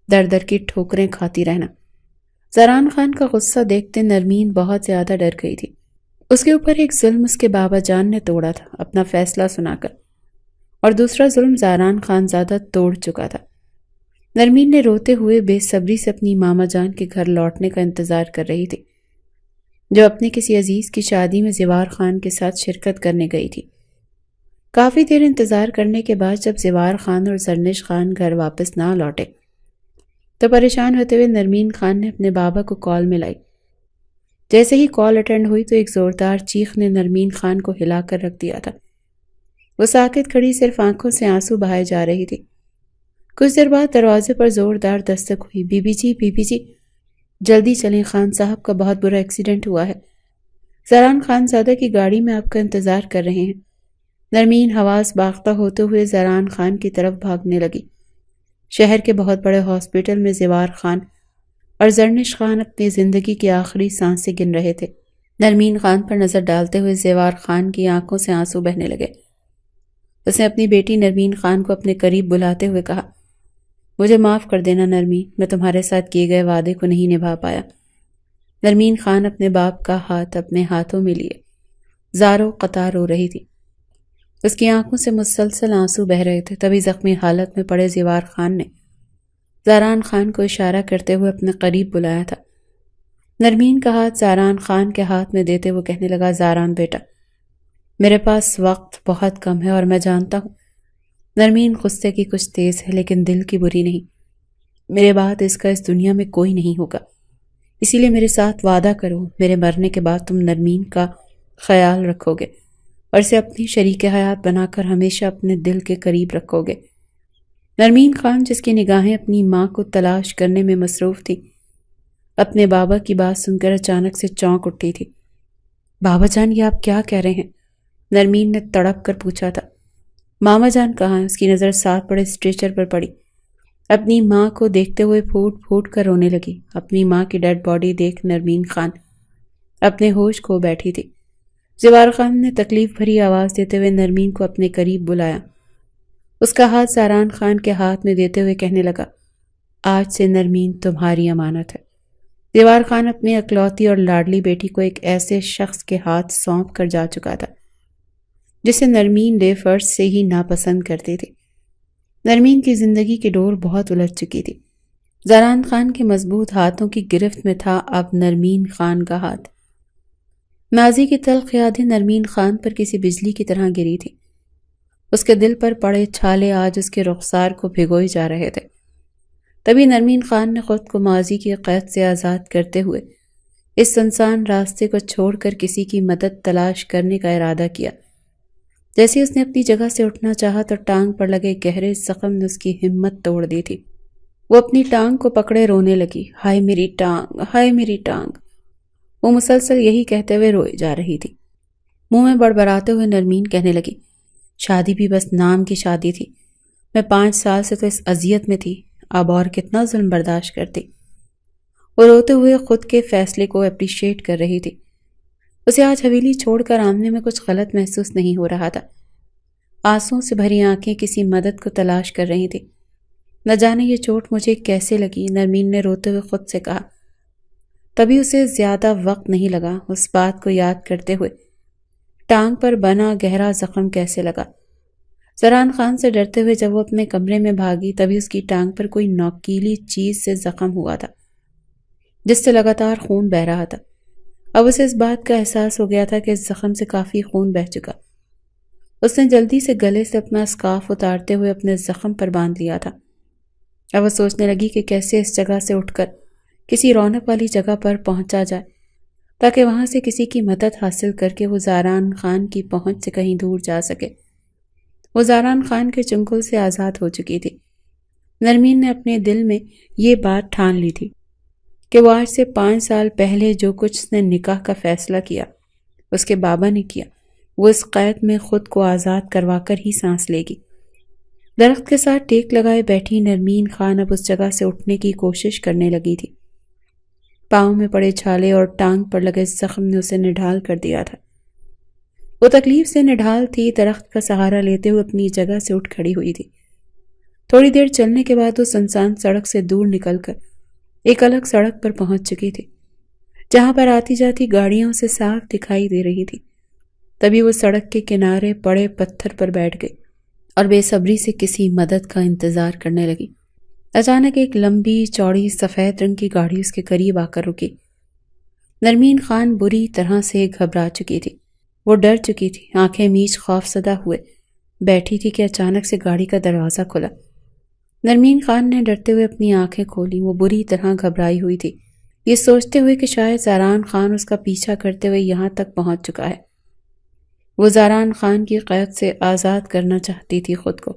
در در کی ٹھوکریں کھاتی رہنا۔ زاران خان کا غصہ دیکھتے نرمین بہت زیادہ ڈر گئی تھی۔ اس کے اوپر ایک ظلم اس کے بابا جان نے توڑا تھا اپنا فیصلہ سنا کر، اور دوسرا ظلم زاران خان زادہ توڑ چکا تھا۔ نرمین نے روتے ہوئے بے صبری سے اپنی ماما جان کے گھر لوٹنے کا انتظار کر رہی تھی، جو اپنے کسی عزیز کی شادی میں زوار خان کے ساتھ شرکت کرنے گئی تھی۔ کافی دیر انتظار کرنے کے بعد جب زوار خان اور زرنش خان گھر واپس نہ لوٹے تو پریشان ہوتے ہوئے نرمین خان نے اپنے بابا کو کال ملائی۔ جیسے ہی کال اٹینڈ ہوئی تو ایک زوردار چیخ نے نرمین خان کو ہلا کر رکھ دیا تھا۔ وہ ساکت کھڑی صرف آنکھوں سے آنسو بہائے جا رہی تھی۔ کچھ دیر بعد دروازے پر زوردار دستک ہوئی۔ بی بی جی، بی بی جی، جلدی چلیں، خان صاحب کا بہت برا ایکسیڈنٹ ہوا ہے، زاران خان زادہ کی گاڑی میں آپ کا انتظار کر رہے ہیں۔ نرمین حواس باختہ ہوتے ہوئے زاران خان کی طرف بھاگنے لگی۔ شہر کے بہت بڑے ہاسپٹل میں زوار خان اور زرنش خان اپنی زندگی کی آخری سانسیں گن رہے تھے۔ نرمین خان پر نظر ڈالتے ہوئے زیور خان کی آنکھوں سے آنسو بہنے لگے۔ اس نے اپنی بیٹی نرمین خان کو اپنے قریب بلاتے ہوئے کہا، مجھے معاف کر دینا نرمین، میں تمہارے ساتھ کیے گئے وعدے کو نہیں نبھا پایا۔ نرمین خان اپنے باپ کا ہاتھ اپنے ہاتھوں میں لیے زاروں قطار رو رہی تھی۔ اس کی آنکھوں سے مسلسل آنسو بہ رہے تھے۔ تبھی زخمی حالت میں پڑے زیور خان نے زاران خان کو اشارہ کرتے ہوئے اپنے قریب بلایا تھا۔ نرمین کا ہاتھ زاران خان کے ہاتھ میں دیتے ہوئے کہنے لگا، زاران بیٹا، میرے پاس وقت بہت کم ہے اور میں جانتا ہوں نرمین غصے کی کچھ تیز ہے لیکن دل کی بری نہیں۔ میرے بعد اس کا اس دنیا میں کوئی نہیں ہوگا، اسی لیے میرے ساتھ وعدہ کرو، میرے مرنے کے بعد تم نرمین کا خیال رکھو گے اور اسے اپنی شریک حیات بنا کر ہمیشہ اپنے دل کے قریب رکھو گے۔ نرمین خان، جس کی نگاہیں اپنی ماں کو تلاش کرنے میں مصروف تھی، اپنے بابا کی بات سن کر اچانک سے چونک اٹھی تھی۔ بابا جان، یہ آپ کیا کہہ رہے ہیں؟ نرمین نے تڑپ کر پوچھا تھا۔ ماما جان کہاں ہیں؟ اس کی نظر ساتھ پڑے اسٹریچر پر پڑی۔ اپنی ماں کو دیکھتے ہوئے پھوٹ پھوٹ کر رونے لگی۔ اپنی ماں کی ڈیڈ باڈی دیکھ نرمین خان اپنے ہوش کھو بیٹھی تھی۔ زیور خان نے تکلیف بھری آواز دیتے ہوئے نرمین کو اپنے قریب بلایا۔ اس کا ہاتھ زاران خان کے ہاتھ میں دیتے ہوئے کہنے لگا، آج سے نرمین تمہاری امانت ہے۔ زیور خان اپنی اکلوتی اور لاڈلی بیٹی کو ایک ایسے شخص کے ہاتھ سونپ کر جا چکا تھا جسے نرمین بے فرض سے ہی ناپسند کرتی تھی۔ نرمین کی زندگی کی ڈور بہت الجھ چکی تھی۔ زاران خان کے مضبوط ہاتھوں کی گرفت میں تھا اب نرمین خان کا ہاتھ۔ ماضی کی تلخ یادیں نرمین خان پر کسی بجلی کی طرح گری تھی۔ اس کے دل پر پڑے چھالے آج اس کے رخسار کو بھگوئے جا رہے تھے۔ تبھی نرمین خان نے خود کو ماضی کی قید سے آزاد کرتے ہوئے اس سنسان راستے کو چھوڑ کر کسی کی مدد تلاش کرنے کا ارادہ کیا۔ جیسے اس نے اپنی جگہ سے اٹھنا چاہا تو ٹانگ پر لگے گہرے زخم نے اس کی ہمت توڑ دی تھی۔ وہ اپنی ٹانگ کو پکڑے رونے لگی، ہائے میری ٹانگ، ہائے میری ٹانگ۔ وہ مسلسل یہی کہتے ہوئے روئے جا رہی تھی۔ منہ میں بڑبڑاتے ہوئے نرمین کہنے لگی، شادی بھی بس نام کی شادی تھی، میں 5 سال سے تو اس اذیت میں تھی، اب اور کتنا ظلم برداشت کرتی۔ وہ روتے ہوئے خود کے فیصلے کو اپریشیٹ کر رہی تھی۔ اسے آج حویلی چھوڑ کر آنے میں کچھ غلط محسوس نہیں ہو رہا تھا۔ آنسوں سے بھری آنکھیں کسی مدد کو تلاش کر رہی تھی۔ نہ جانے یہ چوٹ مجھے کیسے لگی، نرمین نے روتے ہوئے خود سے کہا۔ تبھی اسے زیادہ وقت نہیں لگا اس بات کو یاد کرتے ہوئے ٹانگ پر بنا گہرا زخم کیسے لگا۔ زاران خان سے ڈرتے ہوئے جب وہ اپنے کمرے میں بھاگی تبھی اس کی ٹانگ پر کوئی نوکیلی چیز سے زخم ہوا تھا جس سے لگاتار خون بہہ رہا تھا۔ اب اسے اس بات کا احساس ہو گیا تھا کہ اس زخم سے کافی خون بہہ چکا۔ اس نے جلدی سے گلے سے اپنا اسکارف اتارتے ہوئے اپنے زخم پر باندھ لیا تھا۔ اب وہ سوچنے لگی کہ کیسے اس جگہ سے اٹھ کر کسی رونق والی جگہ پر پہنچا جائے تاکہ وہاں سے کسی کی مدد حاصل کر کے وہ زاران خان کی پہنچ سے کہیں دور جا سکے۔ وہ زاران خان کے چنگل سے آزاد ہو چکی تھی۔ نرمین نے اپنے دل میں یہ بات ٹھان لی تھی کہ وہ آج سے 5 سال پہلے جو کچھ اس نے نکاح کا فیصلہ کیا، اس کے بابا نے کیا، وہ اس قید میں خود کو آزاد کروا کر ہی سانس لے گی۔ درخت کے ساتھ ٹیک لگائے بیٹھی نرمین خان اب اس جگہ سے اٹھنے کی کوشش کرنے لگی تھی۔ پاؤں میں پڑے چھالے اور ٹانگ پر لگے زخم نے اسے نڈھال کر دیا تھا۔ وہ تکلیف سے نڈھال تھی، درخت کا سہارا لیتے ہوئے اپنی جگہ سے اٹھ کھڑی ہوئی تھی۔ تھوڑی دیر چلنے کے بعد وہ سنسان سڑک سے دور نکل کر ایک الگ سڑک پر پہنچ چکی تھی جہاں پر آتی جاتی گاڑیوں سے صاف دکھائی دے رہی تھی۔ تبھی وہ سڑک کے کنارے پڑے پتھر پر بیٹھ گئی اور بے صبری سے کسی مدد کا انتظار کرنے لگی۔ اچانک ایک لمبی چوڑی سفید رنگ کی گاڑی اس کے قریب آ کر رکی۔ نرمین خان بری طرح سے گھبرا چکی تھی، وہ ڈر چکی تھی، آنکھیں میچ خوفزدہ ہوئے بیٹھی تھی کہ اچانک سے گاڑی کا دروازہ کھلا۔ نرمین خان نے ڈرتے ہوئے اپنی آنکھیں کھولی، وہ بری طرح گھبرائی ہوئی تھی، یہ سوچتے ہوئے کہ شاید زاران خان اس کا پیچھا کرتے ہوئے یہاں تک پہنچ چکا ہے۔ وہ زاران خان کی قید سے آزاد کرنا چاہتی تھی خود کو،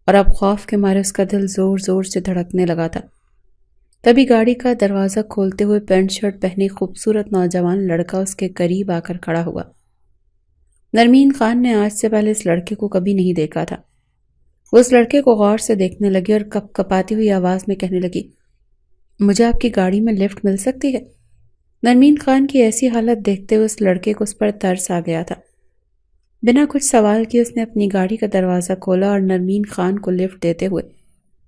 اور اب خوف کے مارے اس کا دل زور زور سے دھڑکنے لگا تھا۔ تبھی گاڑی کا دروازہ کھولتے ہوئے پینٹ شرٹ پہنے خوبصورت نوجوان لڑکا اس کے قریب آ کر کھڑا ہوا۔ نرمین خان نے آج سے پہلے اس لڑکے کو کبھی نہیں دیکھا تھا۔ وہ اس لڑکے کو غور سے دیکھنے لگی اور کپ کپاتی ہوئی آواز میں کہنے لگی، مجھے آپ کی گاڑی میں لفٹ مل سکتی ہے؟ نرمین خان کی ایسی حالت دیکھتے ہوئے اس لڑکے کو اس پر ترس آ گیا تھا۔ بنا کچھ سوال کیے اس نے اپنی گاڑی کا دروازہ کھولا اور نرمین خان کو لفٹ دیتے ہوئے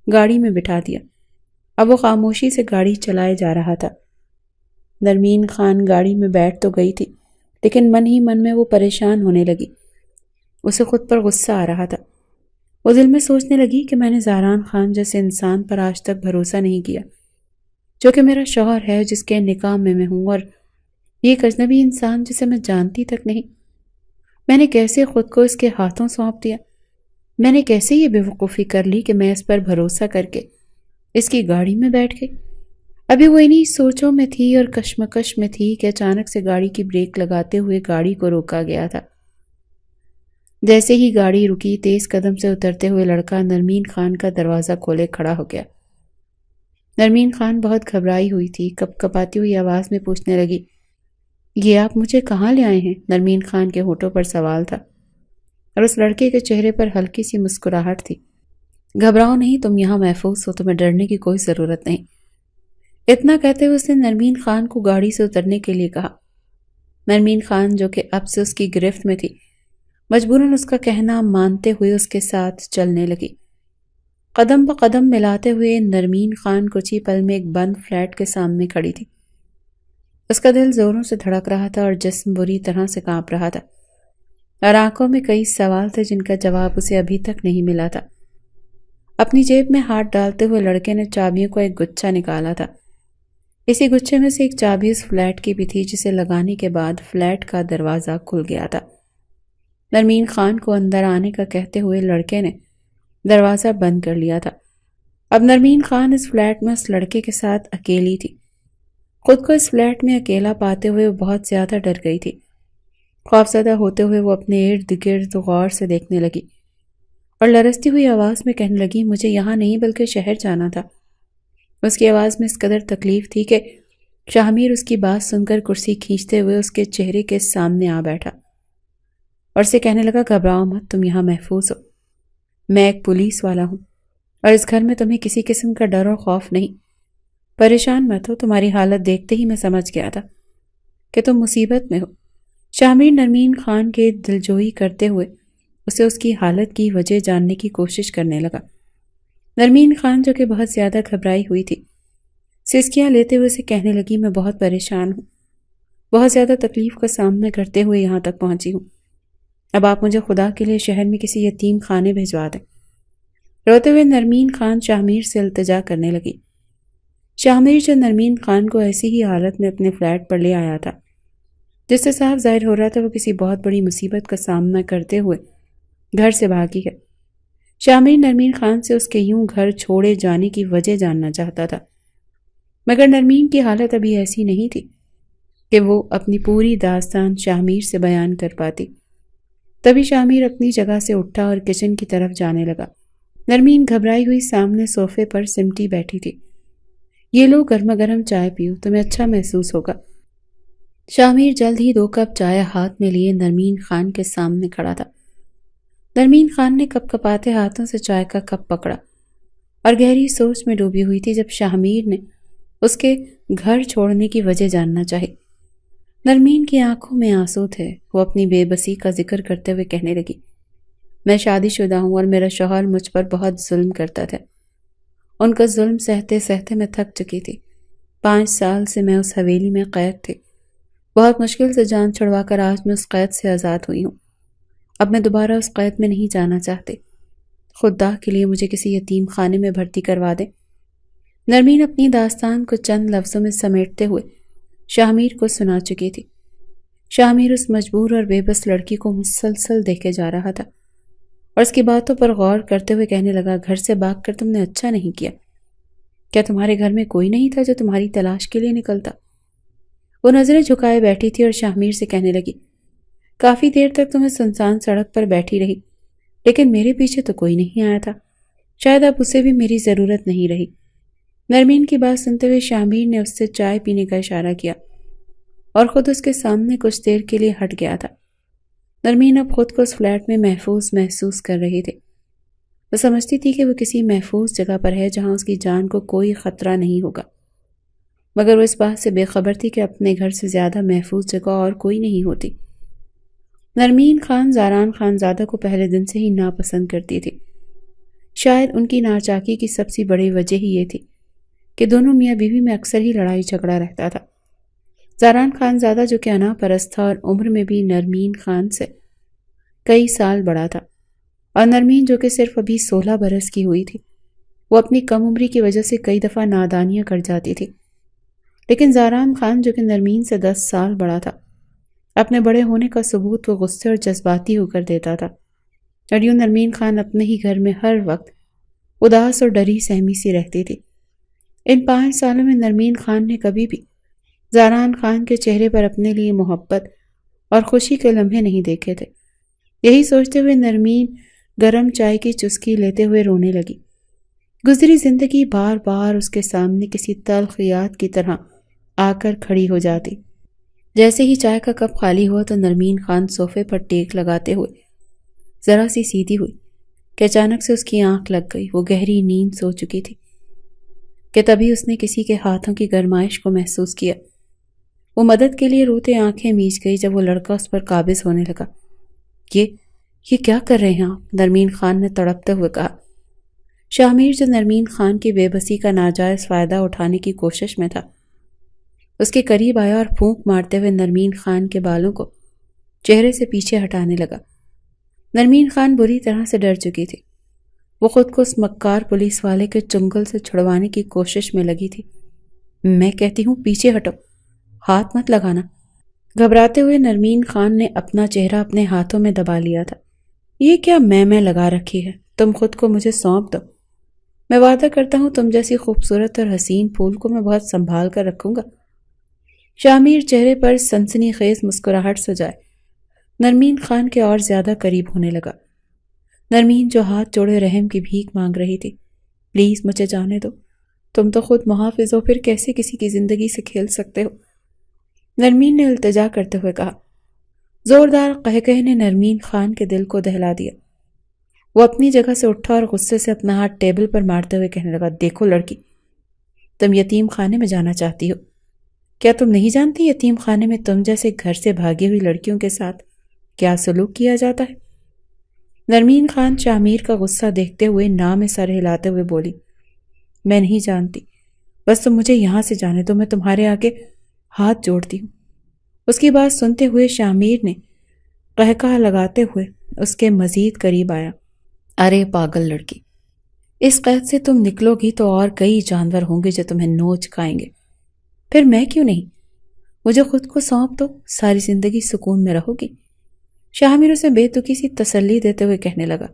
گاڑی میں بٹھا دیا۔ اب وہ خاموشی سے گاڑی چلائے جا رہا تھا۔ نرمین خان گاڑی میں بیٹھ تو گئی تھی، لیکن من ہی من میں وہ پریشان ہونے لگی۔ اسے خود پر غصہ آ رہا تھا۔ وہ دل میں سوچنے لگی کہ میں نے زہران خان جیسے انسان پر آج تک بھروسہ نہیں کیا، جو کہ میرا شوہر ہے، جس کے نکاح میں ہوں، اور یہ ایک اجنبی انسان جسے میں جانتی تک نہیں۔ میں نے کیسے خود کو اس کے ہاتھوں سونپ دیا؟ میں نے کیسے یہ بے وقوفی کر لی کہ میں اس پر بھروسہ کر کے اس کی گاڑی میں بیٹھ گئی؟ ابھی وہ انہی سوچوں میں تھی اور کشمکش میں تھی کہ اچانک سے گاڑی کی بریک لگاتے ہوئے گاڑی کو روکا گیا تھا۔ جیسے ہی گاڑی رکی، تیز قدم سے اترتے ہوئے لڑکا نرمین خان کا دروازہ کھولے کھڑا ہو گیا۔ نرمین خان بہت گھبرائی ہوئی تھی، کپ کپاتی ہوئی آواز میں پوچھنے لگی، یہ آپ مجھے کہاں لے آئے ہیں؟ نرمین خان کے ہونٹوں پر سوال تھا اور اس لڑکے کے چہرے پر ہلکی سی مسکراہٹ تھی۔ گھبراؤ نہیں، تم یہاں محفوظ ہو، تمہیں ڈرنے کی کوئی ضرورت نہیں۔ اتنا کہتے ہوئے اس نے نرمین خان کو گاڑی سے اترنے کے لیے کہا۔ نرمین خان جو کہ اب سے اس کی گرفت میں تھی، مجبوراً اس کا کہنا مانتے ہوئے اس کے ساتھ چلنے لگی۔ قدم بہ قدم ملاتے ہوئے نرمین خان کچھ ہی پل میں ایک بند فلیٹ کے سامنے کھڑی تھی۔ اس کا دل زوروں سے دھڑک رہا تھا اور جسم بری طرح سے کانپ رہا تھا، اور آنکھوں میں کئی سوال تھے جن کا جواب اسے ابھی تک نہیں ملا تھا۔ اپنی جیب میں ہاتھ ڈالتے ہوئے لڑکے نے چابیوں کا ایک گچھا نکالا تھا۔ اسی گچھے میں سے ایک چابی اس فلیٹ کی بھی تھی، جسے لگانے کے بعد فلیٹ کا دروازہ کھل گیا تھا۔ نرمین خان کو اندر آنے کا کہتے ہوئے لڑکے نے دروازہ بند کر لیا تھا۔ اب نرمین خان اس فلیٹ میں اس لڑکے کے ساتھ اکیلی تھی۔ خود کو اس فلیٹ میں اکیلا پاتے ہوئے وہ بہت زیادہ ڈر گئی تھی۔ خوفزدہ ہوتے ہوئے وہ اپنے ارد گرد غور سے دیکھنے لگی اور لرزتی ہوئی آواز میں کہنے لگی، مجھے یہاں نہیں بلکہ شہر جانا تھا۔ اس کی آواز میں اس قدر تکلیف تھی کہ شاہ اس کی بات سن کر کرسی کھینچتے ہوئے اس کے چہرے کے سامنے آ بیٹھا اور اسے کہنے لگا، گھبراؤ مت، تم یہاں محفوظ ہو۔ میں ایک پولیس والا ہوں اور اس گھر میں تمہیں کسی قسم کا ڈر اور خوف نہیں۔ پریشان مت ہو، تمہاری حالت دیکھتے ہی میں سمجھ گیا تھا کہ تم مصیبت میں ہو۔ شاہ نرمین خان کے دلجوئی کرتے ہوئے اسے اس کی حالت کی وجہ جاننے کی کوشش کرنے لگا۔ نرمین خان جو کہ بہت زیادہ گھبرائی ہوئی تھی، سسکیاں لیتے ہوئے اسے کہنے لگی، میں بہت پریشان ہوں، بہت زیادہ تکلیف کا سامنا کرتے ہوئے یہاں تک پہنچی ہوں۔ اب آپ مجھے خدا کے لیے شہر میں کسی یتیم خانے بھجوا دیں۔ روتے ہوئے نرمین خان شاہ سے التجا کرنے لگی۔ شاہ جو نرمین خان کو ایسی ہی حالت میں اپنے فلیٹ پر لے آیا تھا، جس سے صاف ظاہر ہو رہا تھا وہ کسی بہت بڑی مصیبت کا سامنا کرتے ہوئے گھر سے بھاگی ہے۔ شاہ نرمین خان سے اس کے یوں گھر چھوڑے جانے کی وجہ جاننا چاہتا تھا، مگر نرمین کی حالت ابھی ایسی نہیں تھی کہ وہ اپنی پوری داستان شاہ سے بیان کر پاتی۔ تبھی شاہ اپنی جگہ سے اٹھا اور کچن کی طرف جانے لگا۔ نرمین گھبرائی ہوئی سامنے صوفے پر سمٹی بیٹھی تھی۔ یہ لو گرما گرم چائے پیو، تمہیں اچھا محسوس ہوگا۔ شاہ جلد ہی 2 کپ چائے ہاتھ میں لیے نرمین خان کے سامنے کھڑا تھا۔ نرمین خان نے کپ کپاتے ہاتھوں سے چائے کا کپ پکڑا اور گہری سوچ میں ڈوبی ہوئی تھی جب شاہ نے اس کے گھر چھوڑنے کی وجہ جاننا چاہی۔ نرمین کی آنکھوں میں آنسو تھے۔ وہ اپنی بے بسی کا ذکر کرتے ہوئے کہنے لگی، میں شادی شدہ ہوں اور میرا شوہر مجھ پر بہت ظلم کرتا تھا۔ ان کا ظلم سہتے سہتے میں تھک چکی تھی۔ 5 سال سے میں اس حویلی میں قید تھی۔ بہت مشکل سے جان چھڑوا کر آج میں اس قید سے آزاد ہوئی ہوں۔ اب میں دوبارہ اس قید میں نہیں جانا چاہتی۔ خدا کے لیے مجھے کسی یتیم خانے میں بھرتی کروا دیں۔ نرمین اپنی داستان کو چند لفظوں میں سمیٹتے ہوئے شاہ کو سنا چکی تھی۔ شاہ اس مجبور اور بے بس لڑکی کو مسلسل دیکھے جا رہا تھا اور اس کی باتوں پر غور کرتے ہوئے کہنے لگا، گھر سے بھاگ کر تم نے اچھا نہیں کیا۔ کیا تمہارے گھر میں کوئی نہیں تھا جو تمہاری تلاش کے لیے نکلتا؟ وہ نظریں جھکائے بیٹھی تھی اور شاہ سے کہنے لگی، کافی دیر تک تمہیں سنسان سڑک پر بیٹھی رہی، لیکن میرے پیچھے تو کوئی نہیں آیا تھا۔ شاید اب اسے بھی میری ضرورت نہیں رہی۔ نرمین کی بات سنتے ہوئے شاہ نے اس سے چائے پینے کا اشارہ کیا اور خود اس کے سامنے کچھ دیر کے لیے ہٹ گیا تھا۔ نرمین اب خود کو اس فلیٹ میں محفوظ محسوس کر رہی تھی۔ وہ سمجھتی تھی کہ وہ کسی محفوظ جگہ پر ہے جہاں اس کی جان کو کوئی خطرہ نہیں ہوگا۔ مگر وہ اس بات سے بے خبر تھی کہ اپنے گھر سے زیادہ محفوظ جگہ اور کوئی نہیں ہوتی۔ نرمین خان زاران خانزادہ کو پہلے دن سے ہی ناپسند کرتی تھی۔ شاید ان کی ناچاکی کی سب سے بڑی وجہ ہی یہ تھی کہ دونوں میاں بیوی میں اکثر ہی لڑائی جھگڑا رہتا تھا۔ زاران خانزادہ جو کہ انا پرست تھا اور عمر میں بھی نرمین خان سے کئی سال بڑا تھا، اور نرمین جو کہ صرف ابھی 16 برس کی ہوئی تھی، وہ اپنی کم عمری کی وجہ سے کئی دفعہ نادانیاں کر جاتی تھی۔ لیکن زاران خان جو کہ نرمین سے 10 سال بڑا تھا، اپنے بڑے ہونے کا ثبوت وہ غصے اور جذباتی ہو کر دیتا تھا، اور یوں نرمین خان اپنے ہی گھر میں ہر وقت اداس اور ڈری سہمی سی رہتی تھی۔ ان 5 سالوں میں نرمین خان نے کبھی بھی زاران خان کے چہرے پر اپنے لیے محبت اور خوشی کے لمحے نہیں دیکھے تھے۔ یہی سوچتے ہوئے نرمین گرم چائے کی چسکی لیتے ہوئے رونے لگی۔ گزری زندگی بار بار اس کے سامنے کسی تلخ یاد کی طرح آ کر کھڑی ہو جاتی۔ جیسے ہی چائے کا کپ خالی ہوا تو نرمین خان صوفے پر ٹیک لگاتے ہوئے ذرا سی سیدھی ہوئی کہ اچانک سے اس کی آنکھ لگ گئی۔ وہ گہری نیند سو چکی تھی کہ تبھی اس نے کسی کے ہاتھوں کی گرمائش کو محسوس کیا۔ وہ مدد کے لیے روتے آنکھیں میچ گئی جب وہ لڑکا اس پر قابض ہونے لگا۔ یہ کیا کر رہے ہیں آپ؟ نرمین خان نے تڑپتے ہوئے کہا۔ شامیر جو نرمین خان کی بے بسی کا ناجائز فائدہ اٹھانے کی کوشش میں تھا، اس کے قریب آیا اور پھونک مارتے ہوئے نرمین خان کے بالوں کو چہرے سے پیچھے ہٹانے لگا۔ نرمین خان بری طرح سے ڈر چکی تھی۔ وہ خود کو اس مکار پولیس والے کے چنگل سے چھڑوانے کی کوشش میں لگی تھی۔ میں کہتی ہوں پیچھے ہٹو، ہاتھ مت لگانا۔ گھبراتے ہوئے نرمین خان نے اپنا چہرہ اپنے ہاتھوں میں دبا لیا تھا۔ یہ کیا میں لگا رکھی ہے؟ تم خود کو مجھے سونپ دو، میں وعدہ کرتا ہوں تم جیسی خوبصورت اور حسین پھول کو میں بہت سنبھال کر رکھوں گا۔ شامیر چہرے پر سنسنی خیز مسکراہٹ سجائے نرمین خان کے اور زیادہ قریب ہونے لگا۔ نرمین جو ہاتھ جوڑے رحم کی بھیک مانگ رہی تھی، پلیز مجھے جانے دو، تم تو خود محافظ ہو، پھر کیسے کسی کی زندگی سے کھیل سکتے ہو؟ نرمین نے التجا کرتے ہوئے کہا۔ زوردار قہقہے نے نرمین خان کے دل کو دہلا دیا۔ وہ اپنی جگہ سے اٹھا اور غصے سے اپنا ہاتھ ٹیبل پر مارتے ہوئے کہنے لگا، دیکھو لڑکی، تم یتیم خانے میں جانا چاہتی ہو، کیا تم نہیں جانتی یتیم خانے میں تم جیسے گھر سے بھاگی ہوئی لڑکیوں کے ساتھ کیا سلوک کیا جاتا ہے؟ نرمین خان شامیر کا غصہ دیکھتے ہوئے ناں میں سر ہلاتے ہوئے بولی، میں نہیں جانتی، بس تم مجھے یہاں سے جانے دو، میں تمہارے آگے ہاتھ جوڑتی ہوں۔ اس کی بات سنتے ہوئے شامیر نے قہقہہ لگاتے ہوئے اس کے مزید قریب آیا۔ ارے پاگل لڑکی، اس قید سے تم نکلو گی تو اور کئی جانور ہوں گے جو تمہیں نوچ کھائیں گے، پھر میں کیوں نہیں؟ مجھے خود کو سونپ دو، ساری زندگی سکون میں رہو گی۔ شامیر اسے بے تکی سی تسلی دیتے ہوئے کہنے لگا۔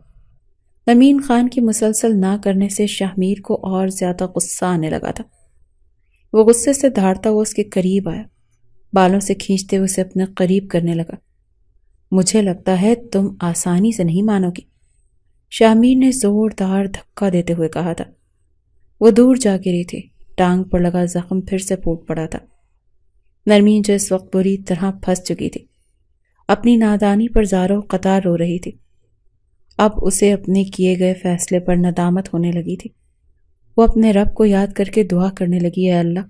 نرمین خان کی مسلسل نہ کرنے سے شامیر کو اور زیادہ غصہ آنے لگا تھا۔ وہ غصے سے دھاڑتا ہوا اس کے قریب آیا، بالوں سے کھینچتے ہوئے اسے اپنے قریب کرنے لگا۔ مجھے لگتا ہے تم آسانی سے نہیں مانو گی، شامیر نے زوردار دھکا دیتے ہوئے کہا تھا۔ وہ دور جا گری تھی، ٹانگ پر لگا زخم پھر سے پھوٹ پڑا تھا۔ نرمین جو اس وقت بری طرح پھنس چکی تھی، اپنی نادانی پر زاروں قطار رو رہی تھی۔ اب اسے اپنے کیے گئے فیصلے پر ندامت ہونے لگی تھی۔ وہ اپنے رب کو یاد کر کے دعا کرنے لگی، اے اللہ،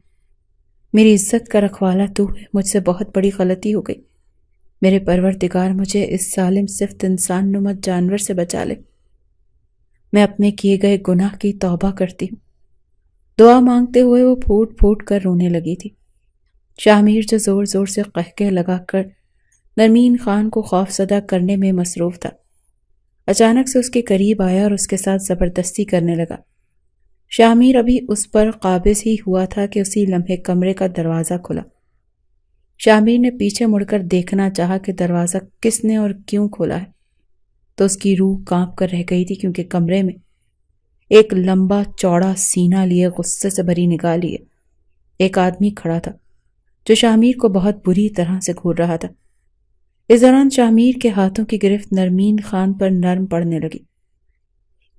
میری عزت کا رکھوالا تو ہے، مجھ سے بہت بڑی غلطی ہو گئی، میرے پروردگار مجھے اس ظالم صفت انسان نما جانور سے بچا لے، میں اپنے کیے گئے گناہ کی توبہ کرتی ہوں۔ دعا مانگتے ہوئے وہ پھوٹ پھوٹ کر رونے لگی تھی۔ شامیر جو زور زور سے قہقہے لگا کر نرمین خان کو خوف زدہ کرنے میں مصروف تھا، اچانک سے اس کے قریب آیا اور اس کے ساتھ زبردستی کرنے لگا۔ شامیر ابھی اس پر قابض ہی ہوا تھا کہ اسی لمحے کمرے کا دروازہ کھلا۔ شامیر نے پیچھے مڑ کر دیکھنا چاہا کہ دروازہ کس نے اور کیوں کھولا ہے، تو اس کی روح کانپ کر رہ گئی تھی، کیونکہ کمرے میں ایک لمبا چوڑا سینہ لیے غصے سے بھری نگاہ لیے ایک آدمی کھڑا تھا جو شامیر کو بہت بری طرح سے گھور رہا تھا۔ اس دوران شامیر کے ہاتھوں کی گرفت نرمین خان پر نرم پڑنے لگی۔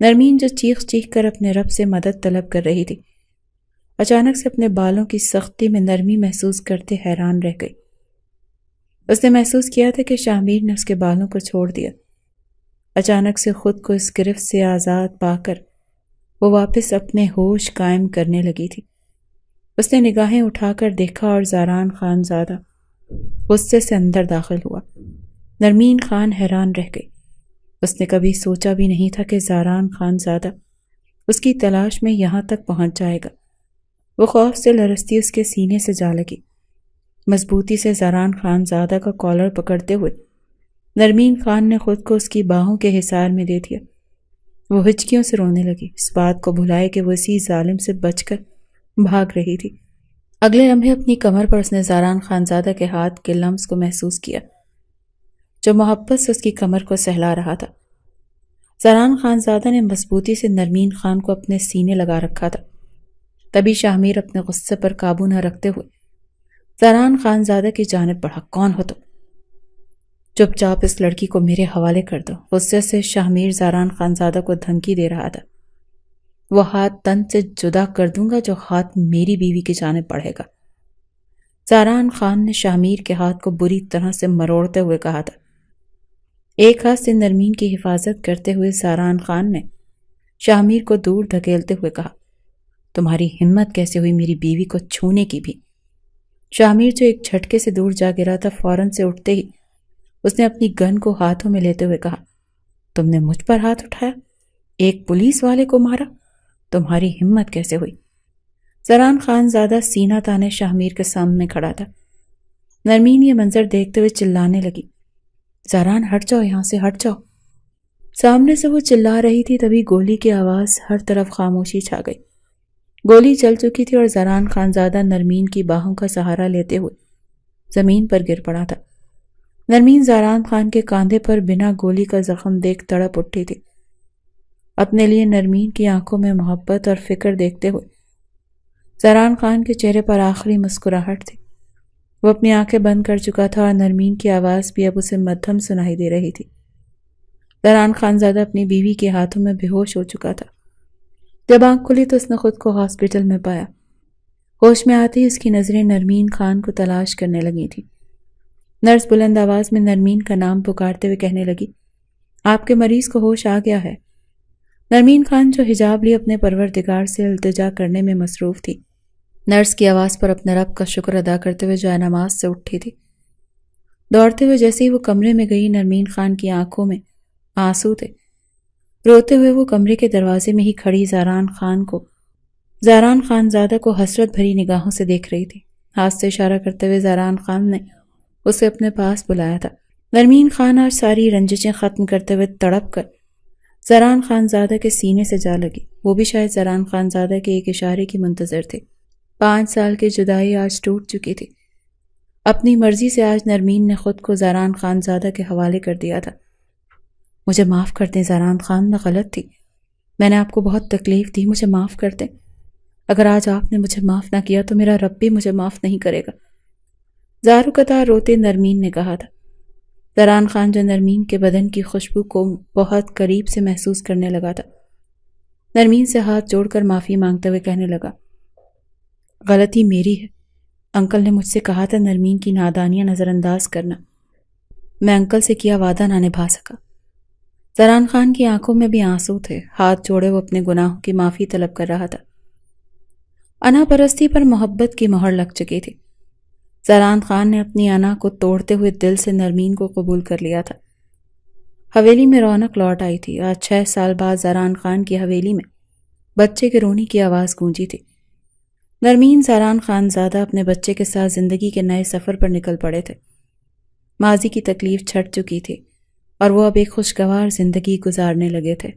نرمین جو چیخ چیخ کر اپنے رب سے مدد طلب کر رہی تھی، اچانک سے اپنے بالوں کی سختی میں نرمی محسوس کرتے حیران رہ گئی۔ اس نے محسوس کیا تھا کہ شامیر نے اس کے بالوں کو چھوڑ دیا۔ اچانک سے خود کو اس گرفت سے آزاد پا کر وہ واپس اپنے ہوش قائم کرنے لگی تھی۔ اس نے نگاہیں اٹھا کر دیکھا اور زاران خان زادہ غصے سے اندر داخل ہوا۔ نرمین خان حیران رہ گئی۔ اس نے کبھی سوچا بھی نہیں تھا کہ زاران خان زادہ اس کی تلاش میں یہاں تک پہنچ جائے گا۔ وہ خوف سے لرزتی اس کے سینے سے جا لگی۔ مضبوطی سے زاران خان زادہ کا کالر پکڑتے ہوئے نرمین خان نے خود کو اس کی باہوں کے حصار میں دے دیا۔ وہ ہچکیوں سے رونے لگی، اس بات کو بھلائے کہ وہ اسی ظالم سے بچ کر بھاگ رہی تھی۔ اگلے لمحے اپنی کمر پر اس نے زاران خان زادہ کے ہاتھ کے لمس کو محسوس کیا جو محبت سے اس کی کمر کو سہلا رہا تھا۔ زاران خان زادہ نے مضبوطی سے نرمین خان کو اپنے سینے لگا رکھا تھا۔ تبھی شاہ میر اپنے غصے پر قابو نہ رکھتے ہوئے زاران خان زادہ کی جانب بڑھا۔ کون ہو تم؟ چپ چاپ اس لڑکی کو میرے حوالے کر دو۔ غصے سے شاہ میر زاران خان زادہ کو دھمکی دے رہا تھا۔ وہ ہاتھ تن سے جدا کر دوں گا جو ہاتھ میری بیوی کی جانب بڑھے گا۔ زاران خان نے شاہ میر کے ہاتھ کو بری طرح سے مروڑتے ہوئے کہا تھا۔ ایک ہاتھ سے نرمین کی حفاظت کرتے ہوئے زاران خان نے شاہ میر کو دور دھکیلتے ہوئے کہا، تمہاری ہمت کیسے ہوئی میری بیوی کو چھونے کی بھی؟ شاہ میر جو ایک جھٹکے سے دور جا گرا تھا، فوراً سے اٹھتے ہی اس نے اپنی گن کو ہاتھوں میں لیتے ہوئے کہا، تم نے مجھ پر ہاتھ اٹھایا؟ ایک پولیس والے کو مارا؟ تمہاری ہمت کیسے ہوئی؟ زاران خان زادہ سینہ تانے شاہ میر کے سامنے کھڑا تھا۔ نرمین یہ منظر دیکھتے ہوئے چلانے لگی، زاران ہٹ جاؤ، یہاں سے ہٹ جاؤ۔ سامنے سے وہ چلا رہی تھی، تبھی گولی کی آواز، ہر طرف خاموشی چھا گئی۔ گولی چل چکی تھی اور زاران خان زادہ نرمین کی باہوں کا سہارا لیتے ہوئے زمین پر گر پڑا تھا۔ نرمین زاران خان کے کاندھے پر بنا گولی کا زخم دیکھ تڑپ اٹھی تھی۔ اپنے لیے نرمین کی آنکھوں میں محبت اور فکر دیکھتے ہوئے زاران خان کے چہرے پر آخری مسکراہٹ تھی۔ وہ اپنی آنکھیں بند کر چکا تھا اور نرمین کی آواز بھی اب اسے مدھم سنائی دے رہی تھی۔ زاران خان زادہ اپنی بیوی کے ہاتھوں میں بے ہوش ہو چکا تھا۔ جب آنکھ کھلی تو اس نے خود کو ہاسپٹل میں پایا۔ ہوش میں آتے ہی اس کی نظریں نرمین خان کو تلاش کرنے لگی تھی۔ نرس بلند آواز میں نرمین کا نام پکارتے ہوئے کہنے لگی، آپ کے مریض کو ہوش آ گیا ہے۔ نرمین خان جو حجاب لیے اپنے پروردگار سے التجا کرنے میں مصروف تھی، نرس کی آواز پر اپنے رب کا شکر ادا کرتے ہوئے جائے نماز سے اٹھی تھی۔ دوڑتے ہوئے جیسے ہی وہ کمرے میں گئی، نرمین خان کی آنکھوں میں آنسو تھے۔ روتے ہوئے وہ کمرے کے دروازے میں ہی کھڑی زاران خان زادہ کو حسرت بھری نگاہوں سے دیکھ رہی تھی۔ ہاتھ سے اشارہ کرتے ہوئے زاران خان نے اسے اپنے پاس بلایا تھا۔ نرمین خان آج ساری رنجشیں ختم کرتے ہوئے تڑپ کر زاران خان زادہ کے سینے سے جا لگی۔ وہ بھی شاید زاران خان زادہ کے ایک اشارے کی منتظر تھے۔ 5 سال کی جدائی آج ٹوٹ چکی تھی۔ اپنی مرضی سے آج نرمین نے خود کو زاران خان زادہ کے حوالے کر دیا تھا۔ مجھے معاف کر دیں زاران خان، میں غلط تھی، میں نے آپ کو بہت تکلیف دی، مجھے معاف کر دیں۔ اگر آج آپ نے مجھے معاف نہ کیا تو میرا رب بھی مجھے معاف نہیں کرے گا، زارو قطار روتے نرمین نے کہا تھا۔ زاران خان جو نرمین کے بدن کی خوشبو کو بہت قریب سے محسوس کرنے لگا تھا، نرمین سے ہاتھ جوڑ کر معافی مانگتے ہوئے کہنے لگا، غلطی میری ہے، انکل نے مجھ سے کہا تھا نرمین کی نادانیاں نظر انداز کرنا، میں انکل سے کیا وعدہ نہ نبھا سکا۔ زاران خان کی آنکھوں میں بھی آنسو تھے، ہاتھ جوڑے وہ اپنے گناہوں کی معافی طلب کر رہا تھا۔ انا پرستی پر محبت کی مہر لگ چکی تھی۔ زاران خان نے اپنی انا کو توڑتے ہوئے دل سے نرمین کو قبول کر لیا تھا۔ حویلی میں رونق لوٹ آئی تھی۔ آج 6 سال بعد زاران خان کی حویلی میں بچے کے رونے کی آواز گونجی تھی۔ نرمین زاران خان زادہ اپنے بچے کے ساتھ زندگی کے نئے سفر پر نکل پڑے تھے۔ ماضی کی تکلیف چھٹ چکی تھی اور وہ اب ایک خوشگوار زندگی گزارنے لگے تھے۔